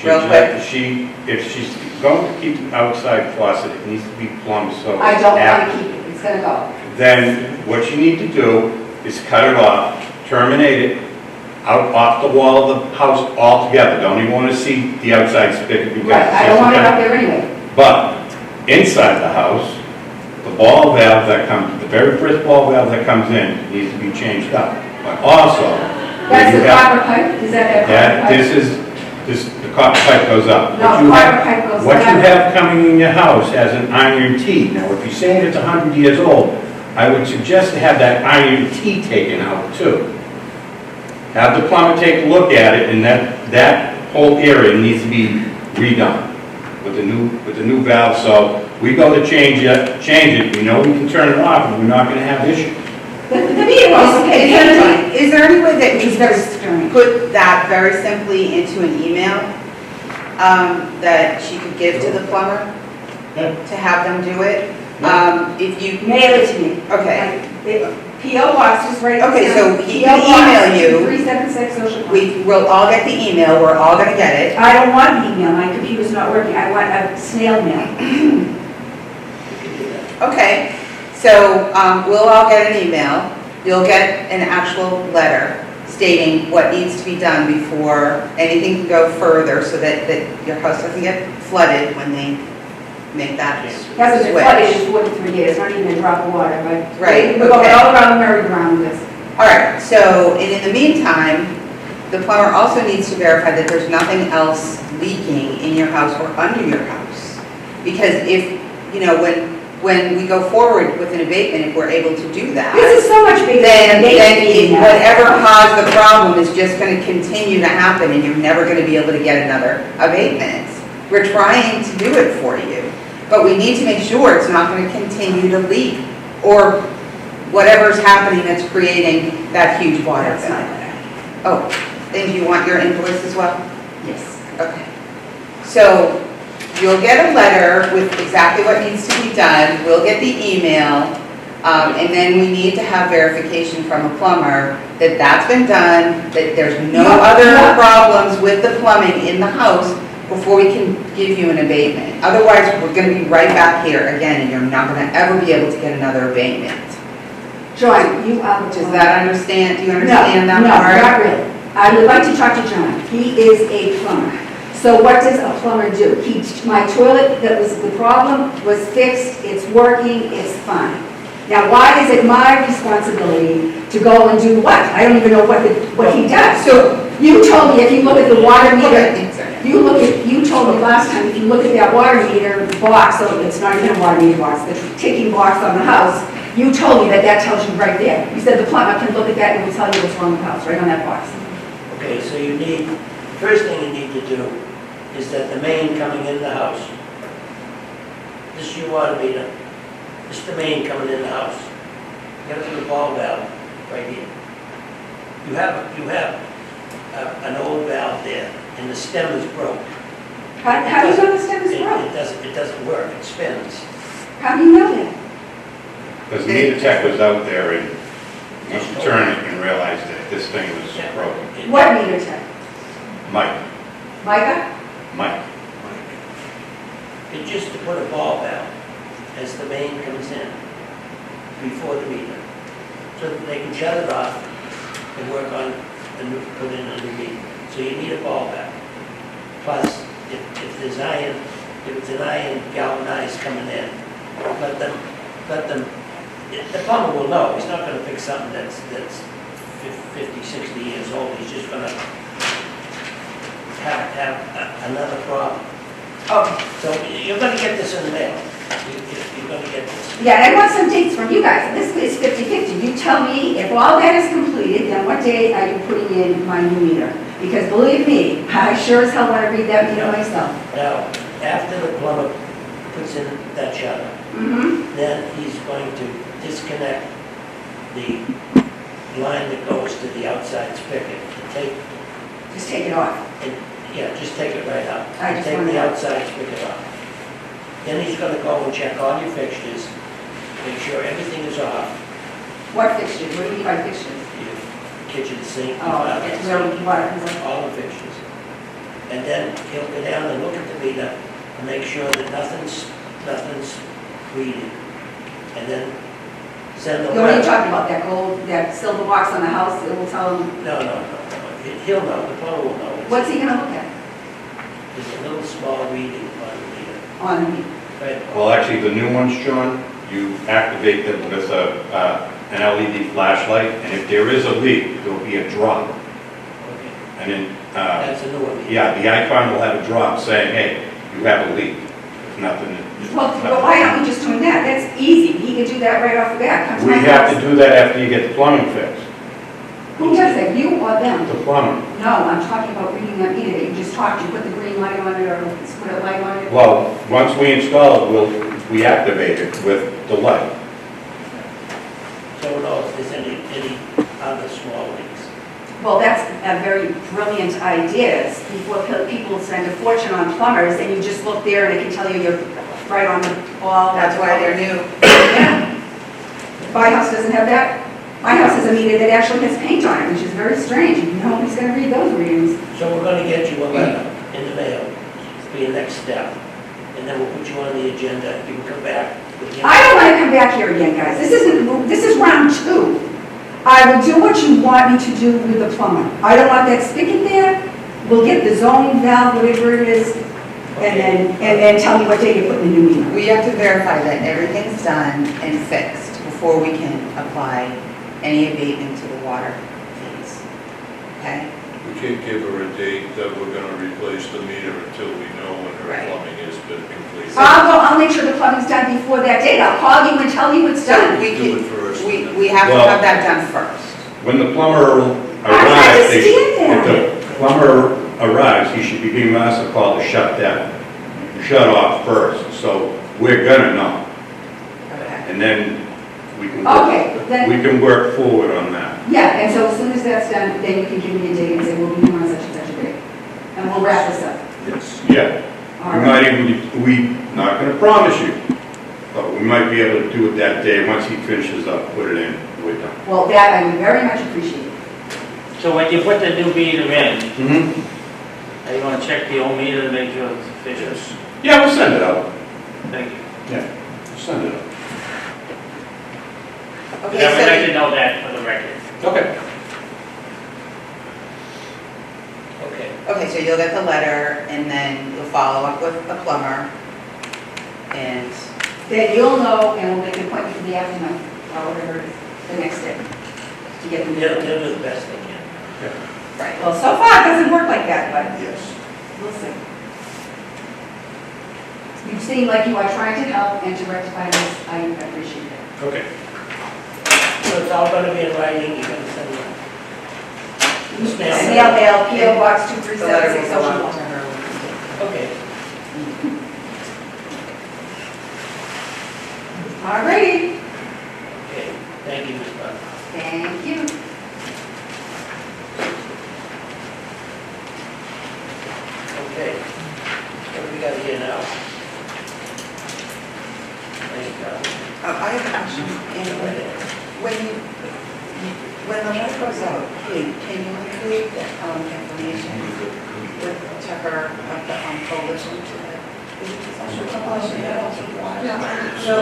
Real quick. If she's going to keep the outside faucet, it needs to be plumbed so. I don't want after- to keep it, it's gonna go. Then what you need to do is cut it off, terminate it, out off the wall of the house altogether. Don't even want to see the outside spigot because. Right, I don't want it up there anyway. But inside the house, the ball valve that comes, the very first ball valve that comes in needs to be changed out. But also, That's you the have- copper pipe, is that that, copper pipe? the copper pipe goes up. No, What you copper have- pipe goes What you down. have coming in your house has an iron T. Now, if you're saying it's 100 years old, I would suggest to have that iron T taken out too. Have the plumber take a look at it, and that whole area needs to be redone with the new valve. So we go to change it, we know we can turn it off, and we're not gonna have issues. The meter was okay, Is there any way that we It's can very stern. put that very simply into an email that she could give to the plumber Yeah. to have them do it? If you, Mail it to me. okay, P.O. Box, just write it down. Okay, so he P.O. can email Box, you. 376 Ocean Point. we'll all get the email, we're all gonna get it. I don't want email, my computer's not working, I want a snail mail. You can do that. Okay, so we'll all get an email. You'll get an actual letter stating what needs to be done before anything can go further so that your house doesn't get flooded when they make that Hasn't been flooded switch. in 43 years, not even a drop of water, but. Right, We're going okay. all around the merry-go-round with this. All right, so, and in the meantime, the plumber also needs to verify that there's nothing else leaking in your house or under your house. Because if, when we go forward with an abatement, if we're able to do that, This is so much bigger than then a whatever caused the problem is just going to continue to happen, and you're never going to be able to get another abatement. We're trying to do it for you, but we need to make sure it's not going to continue to leak, or whatever's happening that's creating that huge water That's not bill. better. Oh, and do you want your invoice as well? Yes. Okay. So you'll get a letter with exactly what needs to be done, we'll get the email, and then we need to have verification from a plumber that that's been done, that there's no other problems with the plumbing in the house before we can give you an abatement. Otherwise, we're gonna be right back here again, and you're not gonna ever be able to get another abatement. John, you are the Does plumber. that understand, do you understand that No, part? not really. I would like to talk to John. He is a plumber. So what does a plumber do? My toilet that was the problem was fixed, it's working, it's fine. Now, why is it my responsibility to go and do what? I don't even know what he does. So, You told me if you look at the water meter, okay, you told me last time, if you look at that water meter box, so it's not even a water meter box, the ticking box on the house, you told me that tells you right there. You said the plumber can look at that and will tell you what's wrong with the house, right on that box. Okay, so first thing you need to do is that the main coming in the house, this is your water meter, this is the main coming in the house. You gotta put a ball valve right here. You have an old valve there, and the stem is broke. How do you know the stem is It broke? doesn't work, it spins. How do you know that? Because the meter tech was out there and he turned it and realized that this thing was broken. What meter check? Mike, Micah? It's just to put a ball valve as the main comes in before the meter, so that they can shut it off and work on put in a new meter. So you need a ball valve. Plus, if there's iron, if it's an iron galvanized coming in, let them, the plumber will know. He's not gonna fix something that's 50, 60 years old. He's just gonna have another problem. Okay. So you're gonna get this in the mail. You're gonna get this. Yeah, and I want some dates from you guys. This is 50-50. You tell me if all that is completed, then what day are you putting in my new meter? Because believe me, I sure as hell want to read that meter myself. Now, after the plumber puts in that shutter, Mm-hmm. then he's going to disconnect the line that goes to the outside spigot. Just take it off. Just take it right out. I just Take wanna the know. outside spigot off. Then he's gonna go and check all your fixtures, make sure everything is off, What fixtures? What do you mean by fixtures? your kitchen sink, Oh, it's where water comes in. all the fixtures. And then he'll go down and look at the meter and make sure that nothing's reading. And then send the What are you letter. talking about, that gold, that silver box on the house that will tell him, No. He'll know, the plumber will know. what's he gonna look at There's a little small reading on the meter. on the meter? Right. Well, actually, the new ones, John, you activate them with an LED flashlight, and if there is a leak, there'll be a drop. Okay. And then, That's a new one. yeah, the icon will have a drop saying, hey, you have a leak. There's nothing. Well, why aren't we just doing that? That's easy, he can do that right off the bat, come to We my have to house. do that after you get the plumbing fixed. Who does that, you or them? The plumber. No, I'm talking about reading that meter that you just talked, you put the green light on it or put a light on it. Well, once we install it, we activate it with the light. So we'll know if there's any other small leaks. Well, that's a very brilliant idea. Before people spend a fortune on plumbers, and you just look there and it can tell you you're right on the ball. That's why they're new. Yeah. My house doesn't have that. My house has a meter that actually has paint on it, which is very strange. Nobody's gonna read those readings. So we're gonna get you a letter in the mail for your next step. And then we'll put you on the agenda. You can come back with your... I don't wanna come back here again, guys. This is round 2. I will do what you want me to do with the plumber. I don't want that spigot there. We'll get the zone valve, whatever it is, and then tell me what day you're putting the new meter. We have to verify that everything's done and fixed before we can apply any abatement to the water fees. Okay? We can't give her a date that we're gonna replace the meter until we know when her Right. plumbing has been completed. I'll make sure the plumbing's done before that date. I'll call you and tell you it's done. We Do can, it first. we have to Well- have that done first. When the plumber I arrives, understand that. if the plumber arrives, he should be giving us a call to shut off first. So we're gonna know. Okay. And then we can, Okay, then, we can work forward on that. yeah, and so as soon as that's done, then you can give me a date and say, we'll be here on such and such a date. And we'll wrap this up. Yes. Yeah. All We right. might even, we not gonna promise you, but we might be able to do it that day. Once he finishes up, put it in, we're done. Well, that I would very much appreciate. So when you put the new meter in, Mm-hmm. are you gonna check the old meter to make sure it's efficient? Yes. Yeah, we'll send it out. Thank you. Yeah, we'll send it out. I would like Okay, to know that for the record. Okay. Okay. so you'll get the letter and then you'll follow up with the plumber and, Then you'll know, and we'll make an appointment for the afternoon, or whatever it is, the next day, to get the They'll meter. do the best they can. right. Well, so far, it doesn't work like that, but Yes. we'll see. You seem like you are trying to help and to rectify this. I appreciate it. Okay. So it's all gonna be in writing, you're gonna send it. Snail mail, P.O. Box The letter 2376, will go Ocean out to Bluff. her. Okay. All righty. Okay, thank you, Ms. Bud. Thank you. Okay. What do we got here now? Thank God. I have a question. And when the letter goes out, can you include the information to her of the coalition to the, is it the social coalition that also watch? No,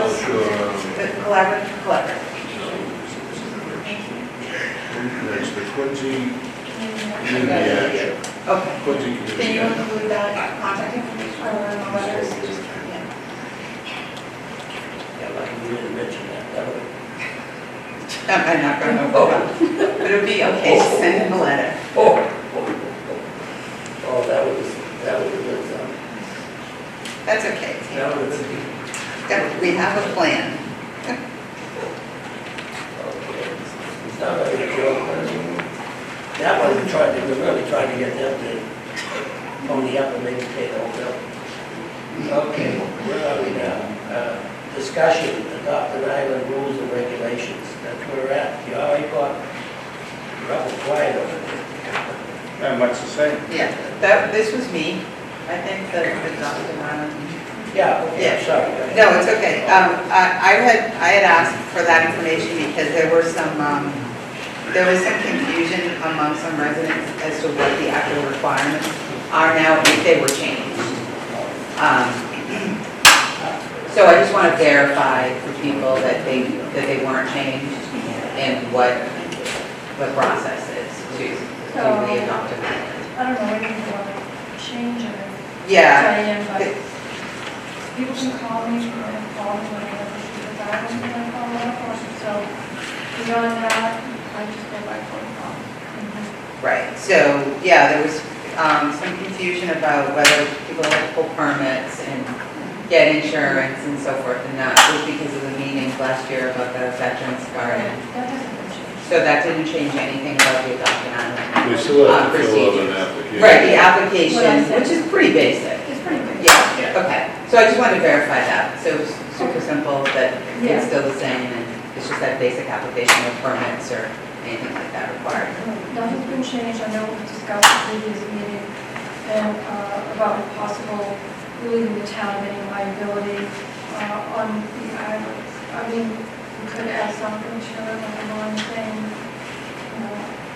the collaborative. That's the Quincy Community Action. Okay. Quincy Can Community you Action. include that contact information or in the letters? Yeah. Yeah, like you didn't mention that. That would- I'm not going to vote, but it would be okay to send him a letter. Oh, that would have been some. That's okay. That would have been, We have a plan. okay. It's not really a joke, but that one we really tried to get them to pony up and maybe pay the whole bill. Okay, where are we now? Discussion, adopt an island rules and regulations. That's where we're at. You already got, you're up and quiet over there. Not much to say. Yeah, this was me. I think the Dr. Marlin Yeah, okay, Yeah. sorry. go ahead. No, it's okay. I had asked for that information because there was some confusion among some residents as to what the actual requirements are now, if they were changed. So I just want to verify for people that they weren't changed and what the process is to re-adopt it. I don't know, maybe you want to change it. Yeah, Diane, but people can call me, and call me when I have issues with that, and I follow up on it. So beyond that, I just go by protocol. right. So, yeah, there was some confusion about whether people had to pull permits and get insurance and so forth, and that was because of the meetings last year about the Veterans Garden. That hasn't been changed. So that didn't change anything about the adoption island. We still have to fill out procedures. an application. Right, the application, What I said. which is pretty basic. It's pretty good. Yeah, okay. So I just wanted to verify that. So it's super simple, that Yeah. it's still the same, and it's just that basic application of permits or anything like that required. Nothing's been changed. I know we discussed at the previous meeting and about possible relieving the town of any liability on the islands. I mean, we could add something to it, like one thing.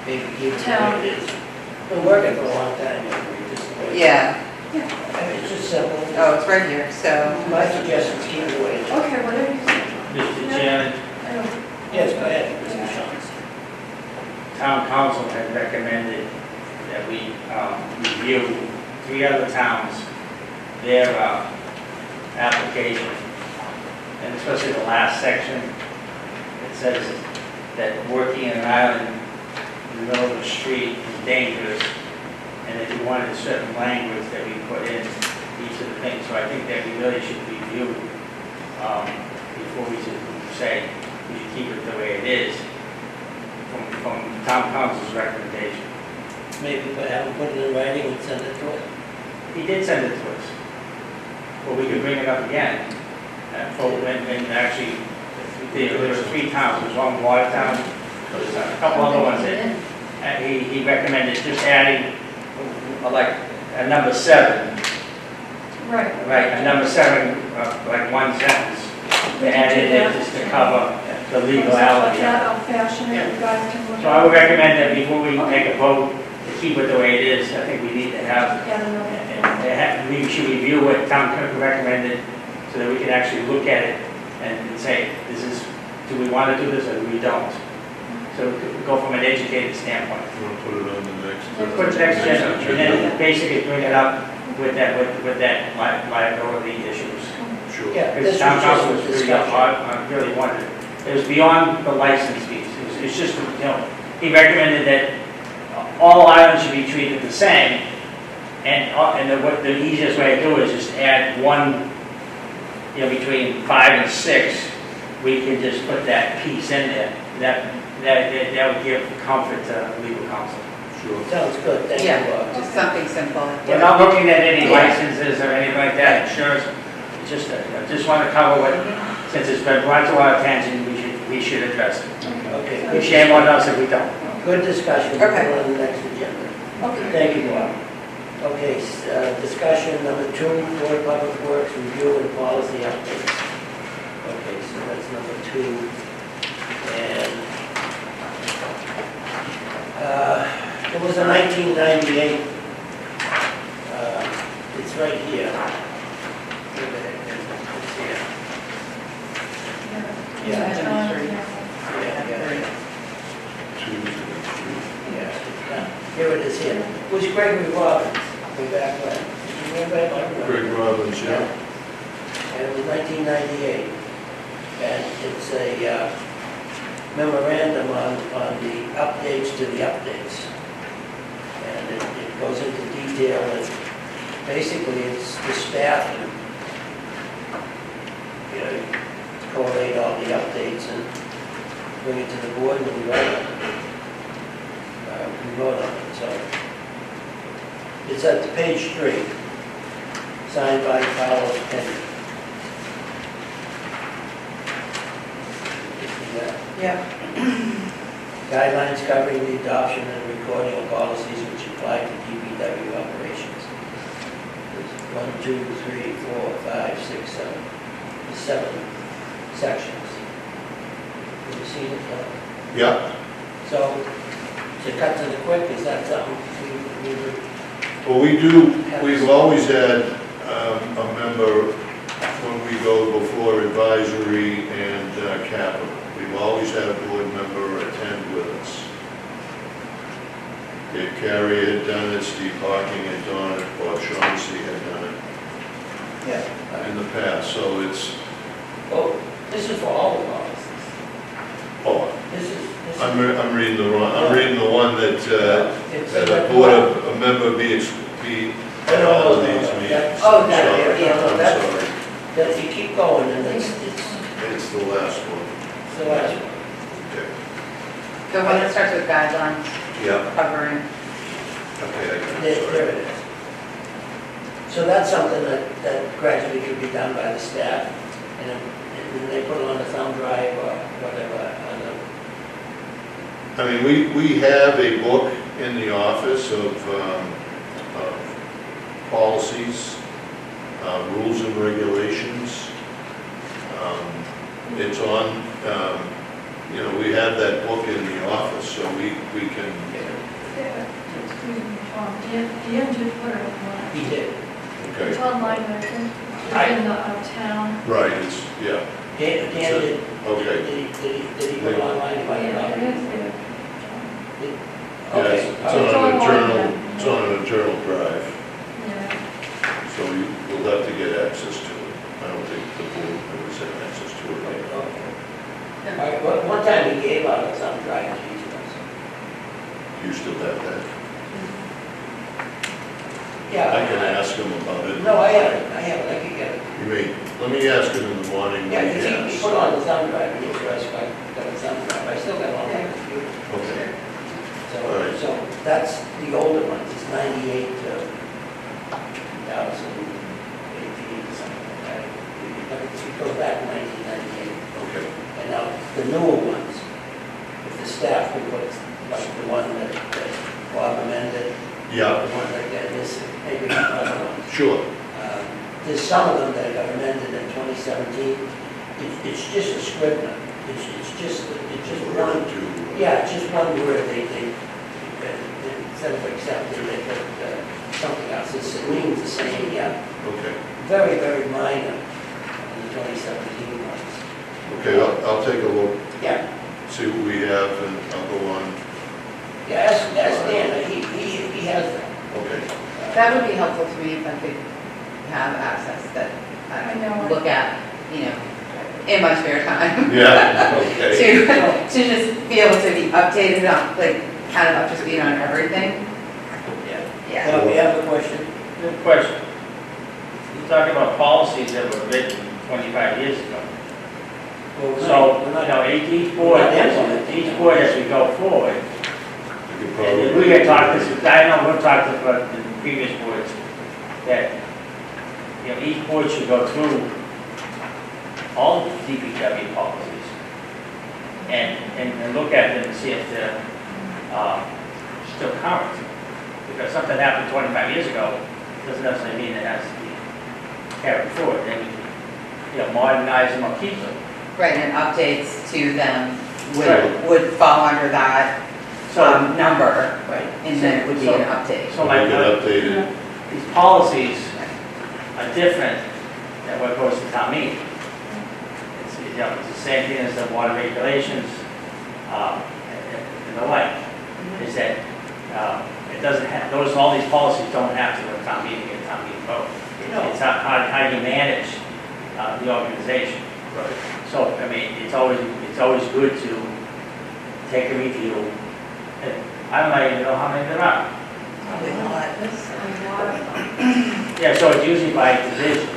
Maybe keep it Town. the way it is. Been working for a long time, just the way it is. Yeah, I mean, it's just simple. oh, it's right here, so. My suggestion is keep it the way it is. Okay, whatever you say. Mr. Chairman, I don't- Yes, go ahead, Mr. Shawns. town council had recommended that we review 3 other towns, their application, and especially the last section. It says that working in an island in the middle of the street is dangerous, and that you wanted a certain language that we put in each of the things. So I think that we really should review before we should say we should keep it the way it is from town council's recommendation. Maybe have him put it in writing and send it to us. He did send it to us. Well, we could bring it up again. And actually, there were 3 towns, there was one Watertown, there was a couple other ones that, he recommended just adding, like, a number 7, Right. right, a number 7, like one sentence, to add in it just to cover the legality. Like that, I'll fashion it, you guys can look at it. So I would recommend that before we make a vote, to keep it the way it is, I think we need to have Add another. we should review what town clerk recommended so that we can actually look at it and say, do we want to do this or do we don't? So we could go from an educated standpoint. We'll put it on the next. Put the next agenda, and then basically bring it up with that liability issues. Sure. Yeah, Because this town was council just was a really discussion. hard, really wanted, it was beyond the license fees. It's just, he recommended that all islands should be treated the same. And the easiest way to do it is just add one, between 5 and 6, we can just put that piece in there. That would give comfort to legal counsel. Sure. Sounds good, thank you, Yeah, Bob. just something simple. We're not looking at any Yeah. licenses or anything like that, insurance, I just want to cover what, since it's been brought to our attention, we should address it. Okay, We good shame on us if we don't. good discussion, we'll Okay. put it on the next agenda. Okay. Thank you, Bob. Okay, discussion number 2, Board of Public Works review and policy updates. Okay, so that's number 2. And it was a 1998, it's right here. It's here. Yeah. Yeah, here it is here. It was Gregory Robbins, way back when. Do you remember that? Greg Robbins, yeah. And it was 1998. And it's a memorandum on the updates to the updates. And it goes into detail, and basically it's the staff, collate all the updates and bring it to the board and we write on it. We vote on it, so. It's at page 3, signed by Carlos Penny. Yeah. Guidelines covering the adoption and recording of policies which apply to DPW operations. 1, 2, 3, 4, 5, 6, 7 sections. Have you seen it? Yeah, So, to cut to the quick, is that something we would, well, we've always had a member when we go before advisory and capital. We've always had a board member attend with us. Dave Carey had done it, Steve Hawking had done it, Bob Shaughnessy had done it yeah. in the past, so it's, Oh, this is for all the policies. oh, This is. I'm reading the wrong, I'm reading the one that, It's that a a board, a member be at all of these meetings. Oh, I'm that, sorry, yeah, I'm that- sorry. That you keep going, and it's It's the last one. the last one. Okay. The one that starts with guidelines Yeah, covering. okay, I got There it, there sorry. it is. So that's something that gradually could be done by the staff, and then they put it on a thumb drive or whatever. I mean, we have a book in the office of policies, rules and regulations. It's on, you know, we have that book in the office, so we can, Yeah, excuse me, Tom, Dan did put it online. He did. okay, It's online, I think, it's in the town. right, it's, yeah, Dan did. okay. Did he put it online? Yeah, it is there. Yeah, Okay. it's It's on an online, internal, yeah. it's on an internal drive, Yeah. so you'll have to get access to it. I don't think the board members have access to it right now. All right, one time he gave out a thumb drive to each of us. You still have that? Yeah. I can ask him about it. No, I could get it. You may, let me ask him in the morning Yeah, when he he asks. put on the thumb drive, and he addressed, I got a thumb drive, I still got it on my computer. Okay, So, All right. so that's the older ones, it's 98 to 2018, something like that. It goes back to 1998. okay. And now, the newer ones, if the staff would put, like the one that Bob amended, the Yeah, one that got this, maybe another one. sure. There's some of them that got amended in 2017. It's just a scrivener. It's just one, yeah, it's just one word. They instead of accepting, they put something else. It means the same, yeah. Okay, Very, very minor in the 2017 ones. okay, I'll take a look, Yeah, see what we have, and I'll go on. yeah, ask Dan, he has them. Okay, That would be helpful to me if I could have access that I I know. look at, you know, in my spare time. yeah, okay. To just be able to be updated on, like, kind of up to speed on everything. Yeah. Yeah. Now, we have a question. Good question. You're talking about policies that were written 25 years ago. Well, So, we're you not- know, each board, as we go forward, You could and probably. we had talked this, I know we've talked about the previous boards, that, you know, each board should go through all the DPW policies and look at them and see if they're still current. Because something happened 25 years ago, doesn't necessarily mean it has to be carried forward. Then we can, you know, modernize them or keep them. Right, and updates to them Right. would fall under that So, number, Right. and then it would be an update. so We like, can update it. these policies are different than what goes to town meeting. It's, you know, it's the same thing as the water regulations, and the like, is that, it doesn't have, all these policies don't have to go to town meeting and town meeting vote. You know, It's how you manage, the organization. So, I mean, it's always good to take a review, and I don't even know how many there are. probably not. There's a lot of them. Yeah, so it's usually by division.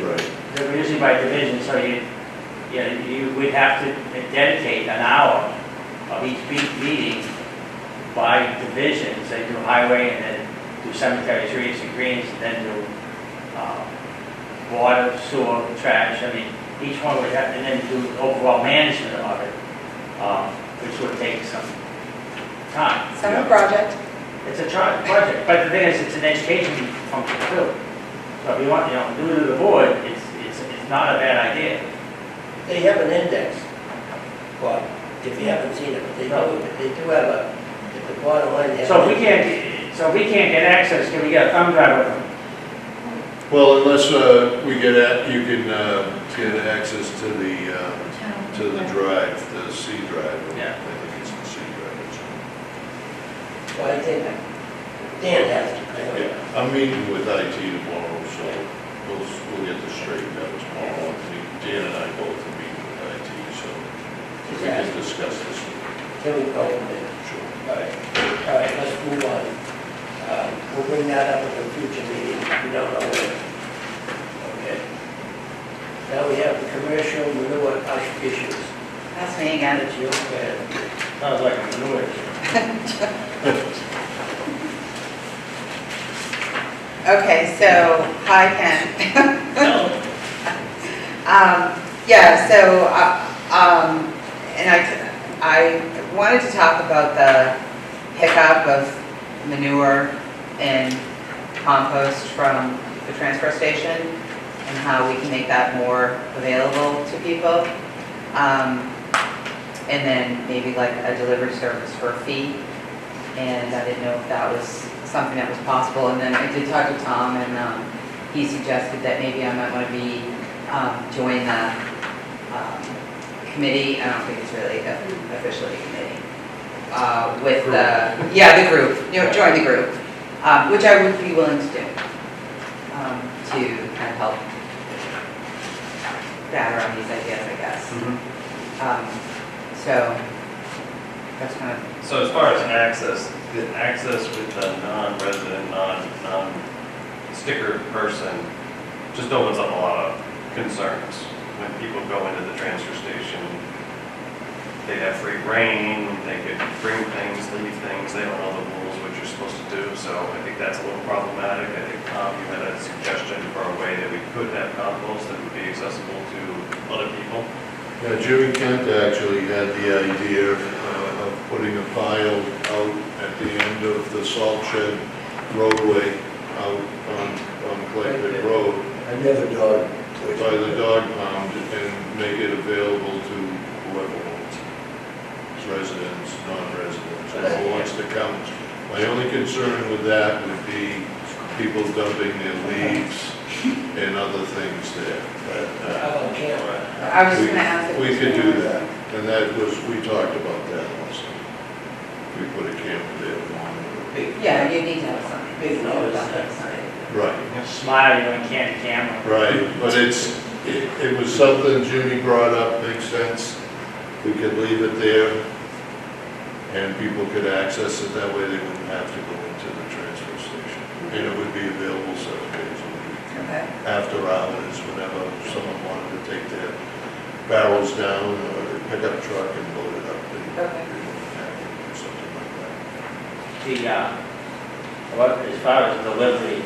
Right, They're usually by division, so you would have to dedicate an hour of each meeting by division. Say do highway and then do cemetery, streets and greens, and then do water, sewer, trash. I mean, each one would have, and then do overall management of it, which would take some time. Summer project. It's a project, but the thing is, it's an education function too. So if you want, do it to the board, it's not a bad idea. They have an index, well, if you haven't seen it, but they do have at the bottom line. they have So if an we can't get access, can we get a thumb drive with them? Well, unless we get you can get access to the drive, the C drive. Yeah. I think it's the C drive. Well, I think Dan has it, I know. Yeah, I'm meeting with IT tomorrow, so we'll get this straightened out tomorrow. Dan and I both are meeting with IT, so we can discuss this. Can we go with it? Sure. All right, let's move on. We'll bring that up at a future meeting, we don't know when. Okay. Now we have the commercial manure issues. That's me again. That's your plan. Sounds like a manure issue. Okay, so, hi Ken. Yeah, so, and I wanted to talk about the pickup of manure and compost from the transfer station and how we can make that more available to people. And then maybe like a delivery service for a fee. And I didn't know if that was something that was possible. And then I did talk to Tom, and he suggested that maybe I might want to be, join the committee. I don't think it's really officially a committee. With the group, join the group, which I would be willing to do, to kind of help batter on these ideas, I guess. So that's kind of. So as far as access, the access with the non-resident, non-sticker person just opens up a lot of concerns. When people go into the transfer station, they have free reign, they could bring things, leave things, they don't know the rules, what you're supposed to do, so I think that's a little problematic. I think, Tom, you had a suggestion for a way that we could have compost that would be accessible to other people. Yeah, Jimmy Kent actually had the idea of putting a pile out at the end of the salt shed roadway out on Clayton Road Another dog. by the dog pound and make it available to whoever wants. Residents, non-residents, whoever wants to come. My only concern with that would be people dumping their leaves and other things there. Out on camera. I was just going to ask if. We could do that, and that was, we talked about that also. We put a camera there. Big, Yeah, you need to have something. Big notice. Right, Smile, you don't candy camera. right, but it was something Jimmy brought up, makes sense. We could leave it there, and people could access it, that way they wouldn't have to go into the transfer station. And it would be available 7 days a week. Okay. After hours, whenever someone wanted to take their barrels down or a pickup truck and load it up. Okay. Something like that. As far as delivery,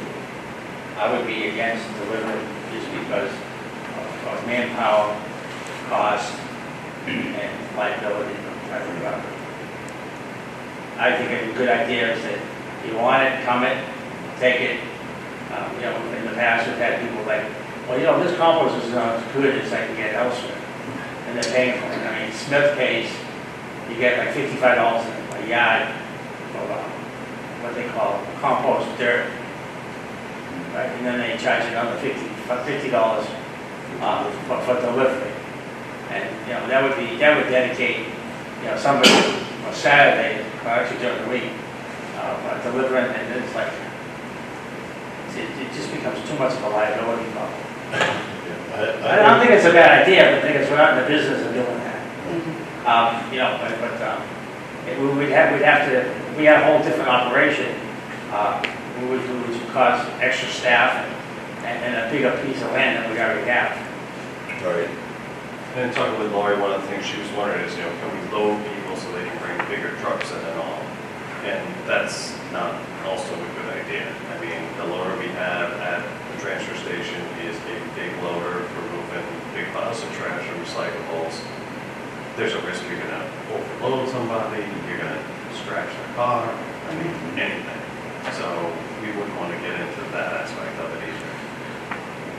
I would be against delivery just because of manpower, cost, and liability. I think it's a good idea is that you want it, come it, take it. In the past, we've had people like, well, this compost is not as good as I can get elsewhere. And they're paying for it. I mean, Smith pays, you get like $55 a yard for what they call compost dirt. Right? And then they charge another $50 for delivery. And, that would dedicate, somebody on Saturday, or actually during the week, delivering, and it's like, it just becomes too much of a liability problem. I don't think it's a bad idea, but I think we're not in the business of doing that. We had a whole different operation, which would cost extra staff and a bigger piece of land than we already have. Right. And talking with Lori, one of the things she was wondering is, can we load people so they can bring bigger trucks in and all? And that's not also a good idea. I mean, the loader we have at the transfer station is a big loader for moving big piles of trash and recyclables. There's a risk you're gonna overload somebody, you're gonna scratch their car. anything. So we wouldn't want to get into that aspect of it either.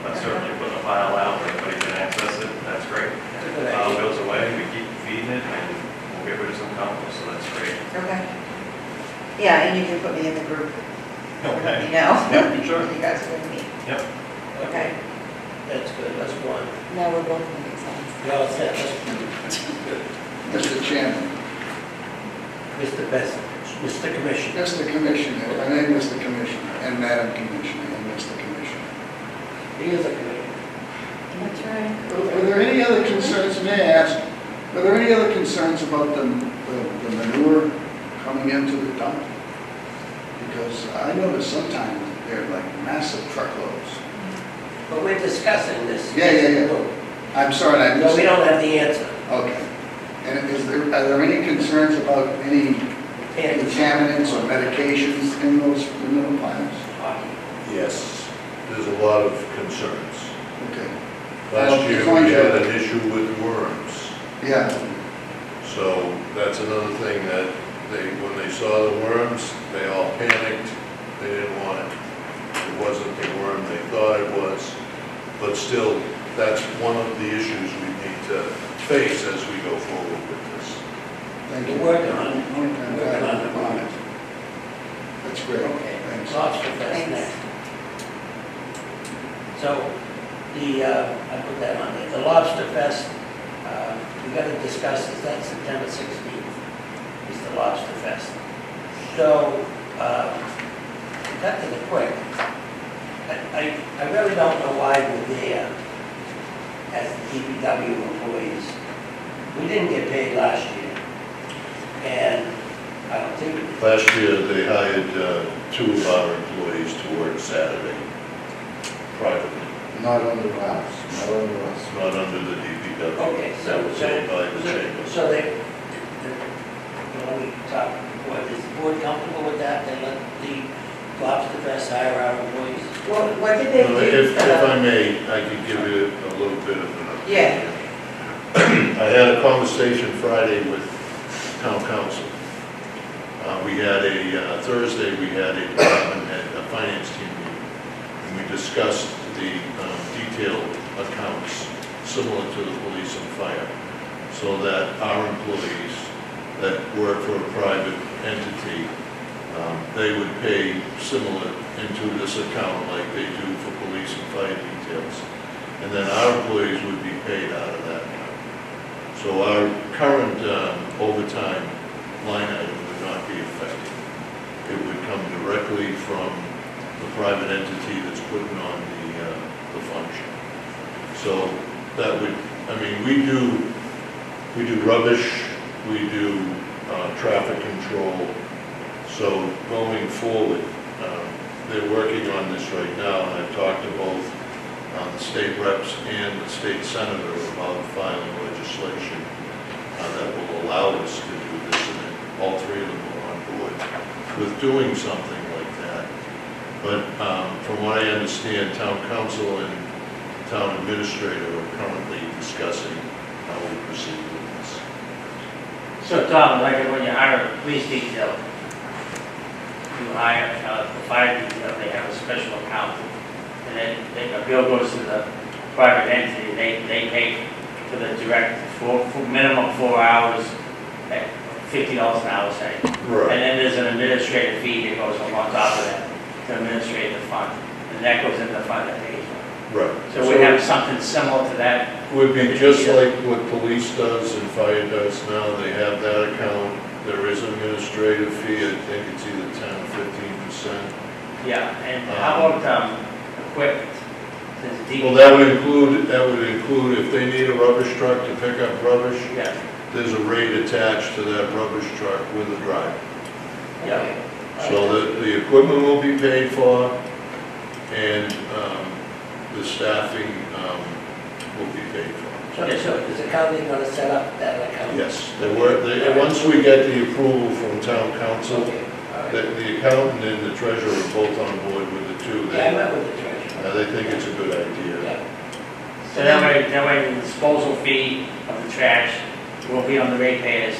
But certainly put a file out where everybody can access it, that's great. That's a good File idea. goes away, we keep feeding it, and we'll get rid of some compost, so that's great. Okay. Yeah, and you can put me in the group, Okay. you know? Yep, sure. You guys are gonna meet. Yep. Okay. That's good, that's one. Now we're both making sense. You all set? Good. Mr. Chairman, Mr. Besson, Mr. Commissioner. Mr. Commissioner, my name is Mr. Commissioner, and Madam Commissioner, and Mr. Commissioner. He is a commissioner. That's right. Are there any other concerns, may I ask, are there any other concerns about the manure coming into the dump? Because I notice sometimes they're like massive truckloads. But we're discussing this. Yeah. I'm sorry, I No, missed we it. don't have the answer. Okay. And are there any concerns about any And contaminants or medications in those manure piles? Yes, there's a lot of concerns. Okay. Last year, As long we as had you- an issue with worms. Yeah. So that's another thing that when they saw the worms, they all panicked. They didn't want it. It wasn't the worm they thought it was. But still, that's one of the issues we need to face as we go forward with this. Thank you. We're working on it. I'm glad I'm on it. That's great. Okay, Thanks. Lobster Fest Thanks. next. So, I put that on there, the Lobster Fest, we gotta discuss, is that September 16th, is the Lobster Fest. So, to cut to the quick, I really don't know why we're there as the DPW employees. We didn't get paid last year, and I don't think we did. Last year, they hired 2 of our employees to work Saturday privately, Not under us, not under us. not under the DPW. Okay, That was paid by the chamber. So they, when we talk, is the board comfortable with that? They let the Lobster Fest hire our employees? What did they do? If I may, I could give you a little bit of an update. Yeah. I had a conversation Friday with town council. We had Thursday, we had a department head, a finance team meeting, and we discussed the detailed accounts similar to the police and fire, so that our employees that work for a private entity, they would pay similar into this account like they do for police and fire details. And then our employees would be paid out of that account. So our current overtime line item would not be affected. It would come directly from the private entity that's putting on the function. So that would, I mean, we do rubbish, we do traffic control. So going forward, they're working on this right now, and I've talked to both the state reps and the state senator about filing legislation that will allow us to do this, and then all 3 of them are on board with doing something like that. But from what I understand, town council and town administrator are currently discussing how we proceed with this. So Tom, like when you hire a police detail, you hire the fire detail, they have a special account. And then a bill goes to the private entity, they pay for the direct, for minimum 4 hours at $50 an hour, say. Right. And then there's an administrative fee that goes on top of that to administrate the fund. And that goes into the fund that pays for it. Right. So we have something similar to that. Would be just like what police does and fire does now, they have that account, there is an administrative fee, I think it's either 10 or 15%. Yeah, and how about equipment? Since Well, that would include if they need a rubbish truck to pick up rubbish, Yeah, there's a rate attached to that rubbish truck with a driver. yeah. So the equipment will be paid for, and the staffing will be paid for. So is the county going to set up that account? Yes, once we get the approval from town council, Okay, all right. the accountant and the treasurer are both on board with the 2. Yeah, I met with the treasurer. They think it's a good idea. Yeah. So that way the disposal fee of the trash will be on the ratepayers.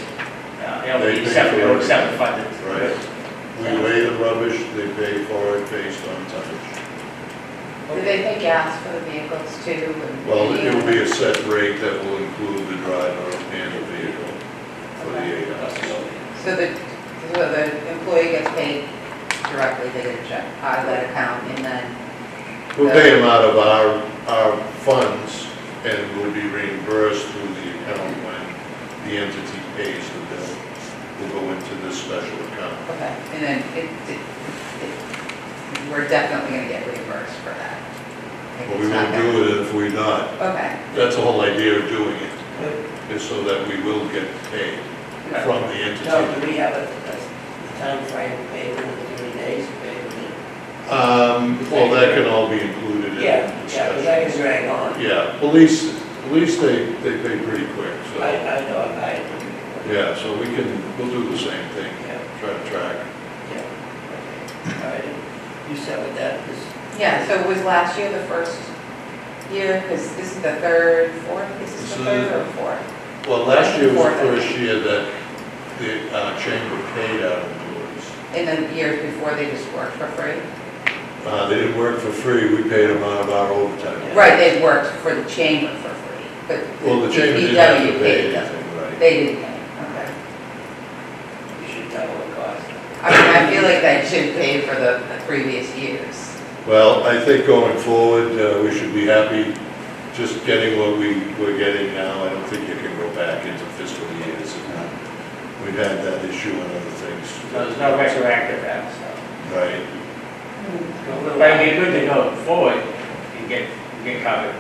It'll They be pay separate, for it'll separate funded. Right. We rubbish, they pay for it based on tonnage. Do they pay gas for the vehicles too? and- Well, it will be a set rate that will include the driver and the vehicle for the 8 hours. So the employee gets paid directly, they get a check out of that account, and then, We'll pay them out of our funds, and will be reimbursed through the account when the entity pays the bill. Will go into this special account. okay, and then we're definitely gonna get reimbursed for that. Like, Well, we it's not won't do it if we're not. gonna- Okay, That's the whole idea of doing it, is so that we will get paid from the Joe, entity. do we have a timeframe, pay within 30 days, pay within? Well, that can all be included in the Yeah, because that discussion. can drag on. Yeah, police, they pay pretty quick, so, I know, yeah, so we'll do the same thing, Yeah, try to track. yeah, okay. All right, you said with that, this, yeah, so was last year the first year, because this is the third, fourth, this is the This is- third or fourth? Well, last year was Fourth, I the first think. year that the chamber paid our employees. In the years before, they just worked for free? They didn't work for free, we paid them out of our overtime. Right, they worked for the chamber for free, but Well, the chamber didn't DPW have to pay paid them. anything, right? They didn't pay, okay. you should tell what it costs. I mean, I feel like they should pay for the previous years. Well, I think going forward, we should be happy just getting what we're getting now. I don't think you can go back into fiscal years. We've had that issue and other things. So there's no retroactive act, so. Right. But it'd be good to go forward and get covered.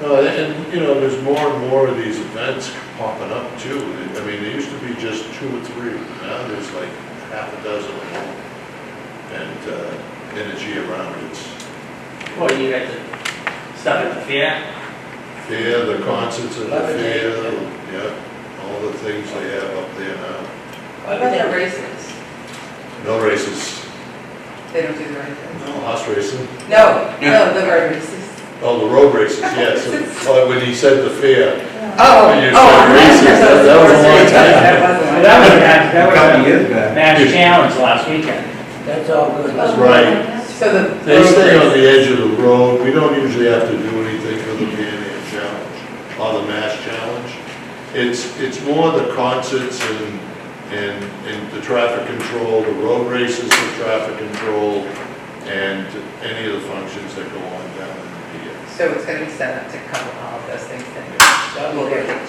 No, and, you know, there's more and more of these events popping up too. I mean, there used to be just 2 or 3. Now there's like half a dozen or more. And it's year round. It's Well, you got the stuff at the fair. fair, the concerts at the fair, Lemonade, yeah, all the things they have up there now. What about the races? No races, They don't do the races? no horse racing. No, the road races. Oh, the road races, yes. Oh, when he said the fair. Oh, When you said races, that was a long time. That was Couple years back. Mass Challenge last weekend. That's all good. Right. So the. They stay on the edge of the road. We don't usually have to do anything for the Pan Am Challenge or the Mass Challenge. It's more the concerts and the traffic control, the road races for traffic control, and any of the functions that go on down in the pier. So it's gonna be set up to cover all of those things that That'll we'll be get great.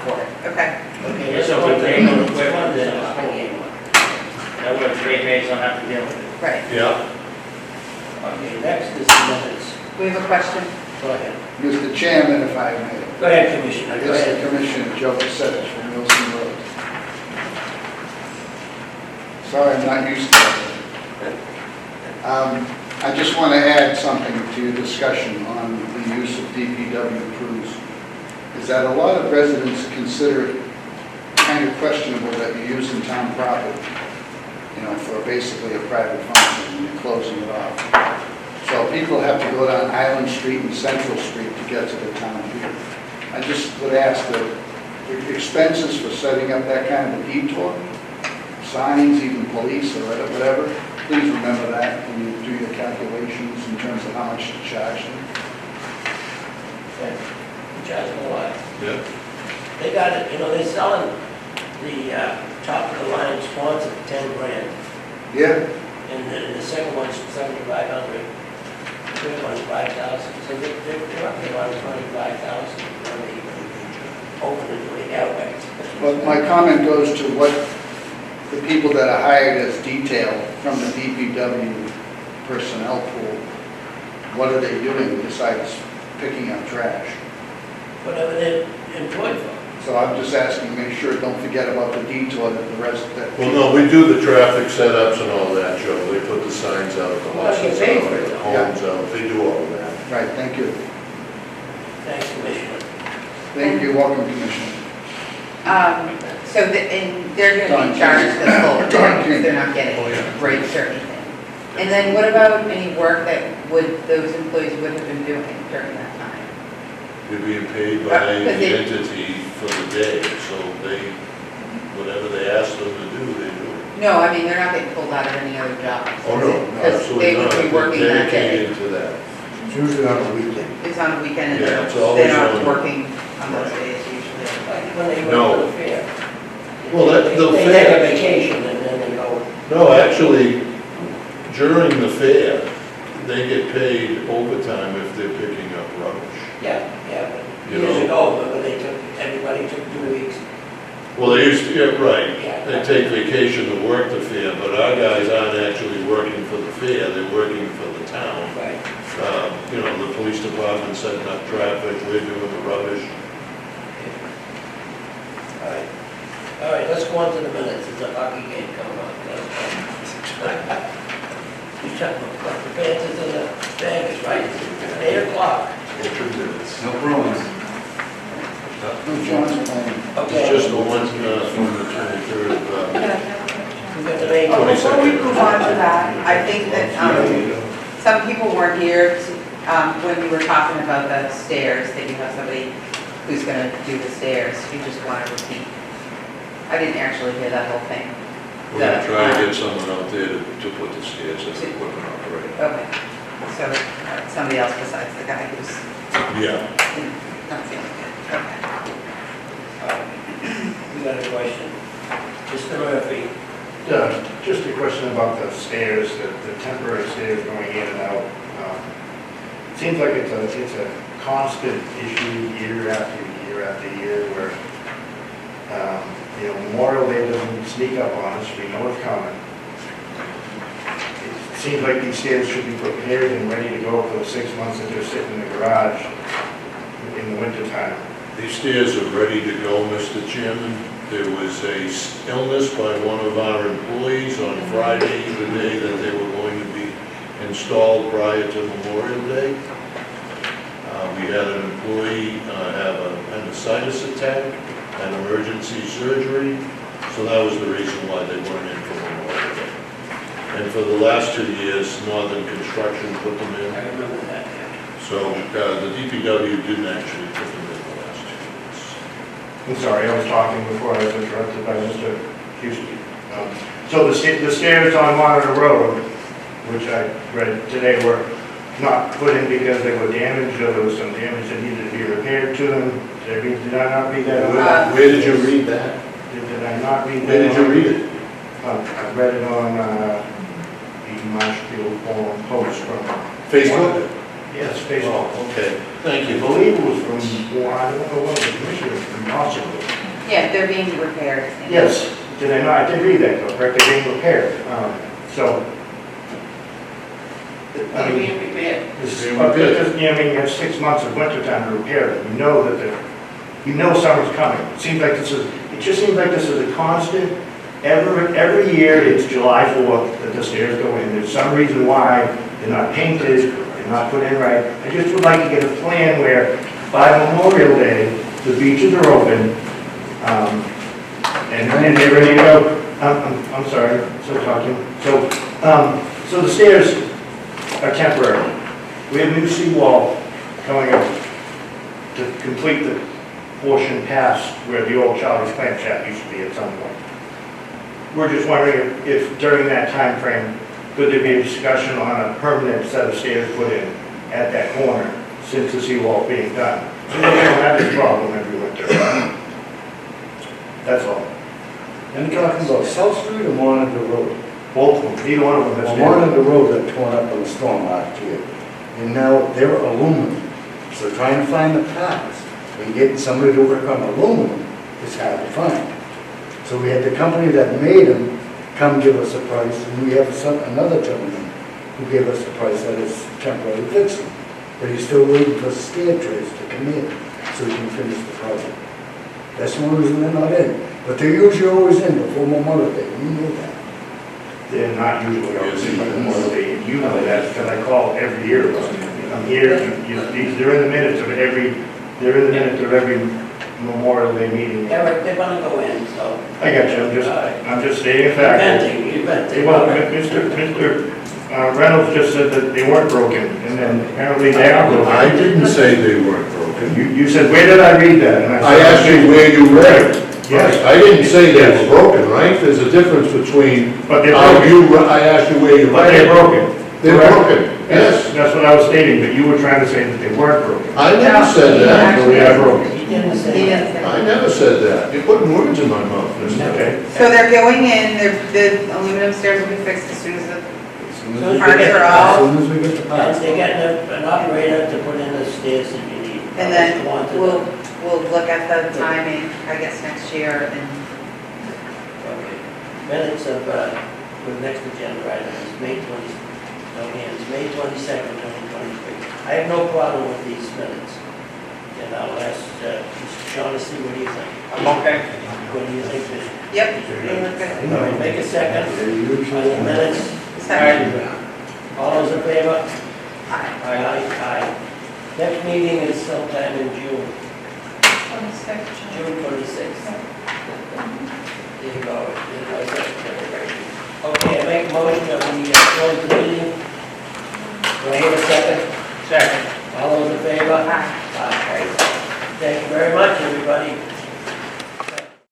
for it. Okay. Okay, Yeah, let's so go we to take the the equipment, then then- I'll bring in one. That way the ratepays don't have to deal with it. Right. Yeah. Okay, next is the minutes. We have a question? Go ahead. Mr. Chairman, if I may. Go ahead, Commissioner, go This is ahead. Commissioner Joe Pasevich from Wilson Road. Sorry, I'm not used to it. I just want to add something to your discussion on the use of DPW crews. Is that a lot of residents consider it kind of questionable that you're using town property, you know, for basically a private function and you're closing it off. So people have to go down Island Street and Central Street to get to the town here. I just would ask that the expenses for setting up that kind of a detour, signs, even police or whatever, please remember that when you do your calculations in terms of how much to charge them. Yeah, you charge them a lot. Yeah. They got it, you know, they're selling the top of the line sponsor for 10 grand. Yeah, And the second one's 7,500. The third one's 5,000. So they're roughly around 25,000 when they open and doing that way. but my comment goes to what the people that are hired as detail from the DPW personnel pool, what are they doing besides picking up trash? Whatever they're employed for. So I'm just asking, make sure, don't forget about the detour that the rest, that. Well, no, we do the traffic setups and all that, Joe. They put the signs out, the Well, you buses pay out, for it, the though. homes out. They do all of that. Right, thank you. Thanks, Commissioner. Thank you, welcome, Commissioner. So and they're gonna Don be charged King. the full, Don because King. they're not getting Oh, yeah. breaks or anything. And then what about any work that those employees would have been doing during that time? You're being paid by the Because they- entity for the day, so whatever they ask them to do, they do. No, I mean, they're not getting pulled out of any other job. Oh, no, Because absolutely they not. would be working that day. Dedicated to that. It's usually on a weekend. It's on a weekend and Yeah, it's they're always not on- working on those days usually. Like when they No. go to the fair. Well, that, the They take a fair, vacation and then they go. no, actually, during the fair, they get paid overtime if they're picking up rubbish. Yeah, yeah, but You years know. ago, when they took, everybody took 2 weeks. Well, they used to, yeah, right, Yeah. they take vacation to work the fair, but our guys aren't actually working for the fair, they're working for the town. Right. You know, the police department setting up traffic, we're doing the rubbish. All right. All right, let's go on to the minutes. There's a hockey game coming on. You're talking about the Panthers and the Bengals, right? It's 8 o'clock. No Bruins. No, John's playing. Okay. It's just the one from the 23rd of, We got the main. Oh, before we move on to that, I think that, some people weren't here when we were talking about the stairs, that you have somebody who's gonna do the stairs, you just wanna repeat. I didn't actually hear that whole thing. we're gonna try to get someone out there to put the stairs in the equipment operator. Okay, so somebody else besides the guy who's Yeah. not feeling good, okay. We got a question. Mr. Murphy. Just a question about the stairs, the temporary stairs going in and out. It seems like it's a constant issue year after year where, Memorial Day doesn't sneak up on us, we know it's coming. It seems like these stairs should be prepared and ready to go for the 6 months that they're sitting in the garage in the wintertime. These stairs are ready to go, Mr. Chairman. There was a illness by one of our employees on Friday, the day that they were going to be installed prior to Memorial Day. We had an employee have an appendicitis attack, an emergency surgery, so that was the reason why they weren't in for Memorial Day. And for the last 2 years, Northern Construction put them in. I remember that. So the DPW didn't actually put them in the last 2 years. I'm sorry, I was talking before I was interrupted by Mr. Houston. So the stairs on Monitor Road, which I read today, were not put in because they were damaged, or there was some damage that needed to be repaired to them. Did I not read that? Where did you read that? Did I not read that? Where did you read it? I read it on the Marshfield Forum Post from... Facebook? Yes, Facebook. Oh, okay, thank I you. believe it was from, well, I don't know what the commissioners, possibly. Yeah, they're being repaired. Yes, did I not? I did read that, though, correct, they're being repaired. So, Are we being repaired? because, I mean, you have 6 months of winter time to repair them. You know that summer's coming. It just seems like this is a constant, every year, it's July 4th that the stairs go in. There's some reason why they're not painted, they're not put in right. I just would like to get a plan where by Memorial Day, the beaches are open, and then they're ready to go. I'm sorry, still talking. So the stairs are temporary. We have new seawall coming up to complete the portion past where the old Charlie's Plant Shop used to be at some point. We're just wondering if during that time frame, could there be a discussion on a permanent set of stairs put in at that corner since the seawall being done? So we don't have this problem every winter. That's all. And you're talking about South Street or Monitor Road? Both of them, either one of them. Well, has Monitor Road got torn up in the storm last year, and now they're aluminum. So trying to find the parts and getting somebody to work on aluminum is hard to find. So we had the company that made them come give us a price, and we have another gentleman who gave us a price that is temporary fixing. But he's still waiting for stair trays to come in so he can finish the project. That's the only reason they're not in. But they're usually always in before Memorial Day, you know that. They're not usually on the Memorial Day. You know that because I call every year. I'm here, they're in the minutes of every Memorial Day meeting. They're gonna go in, so. I got you, I'm just stating a fact. Preventing. Well, Mr. Reynolds just said that they weren't broken, and then apparently they are broken. I didn't say they weren't broken. You said, where did I read that? And I said, asked you where you read it. Yes. I didn't say they were broken, right? There's a difference between But they're how broken. I asked you where you But read they're it. broken. They're Correct. broken, yes. That's what I was stating, but you were trying to say that they weren't broken. I never said that. So they are broken. He didn't He say didn't that. say. I never said that. You're putting words in my mouth, mister. Okay. So they're going in, the aluminum stairs will be fixed as soon as the Soon as we parts get are the all, parts. And they're getting an operator to put in the stairs that you need. and then Want to- we'll look at the timing, I guess, next year, and Okay. Minutes of, the next agenda item is May 20, no hands, May 22nd, 2023. I have no problem with these minutes. And I'll ask Mr. Shaughnessy, what do you think? I'm okay. What do you think, Bishop? yep, they look good. All right, make a second on the minutes. Second. All those in favor? Aye. Aye. Next meeting is sometime in June, On the second. June 26th. There you go. Okay, I make a motion that we close the meeting. Do I hear a second? Second.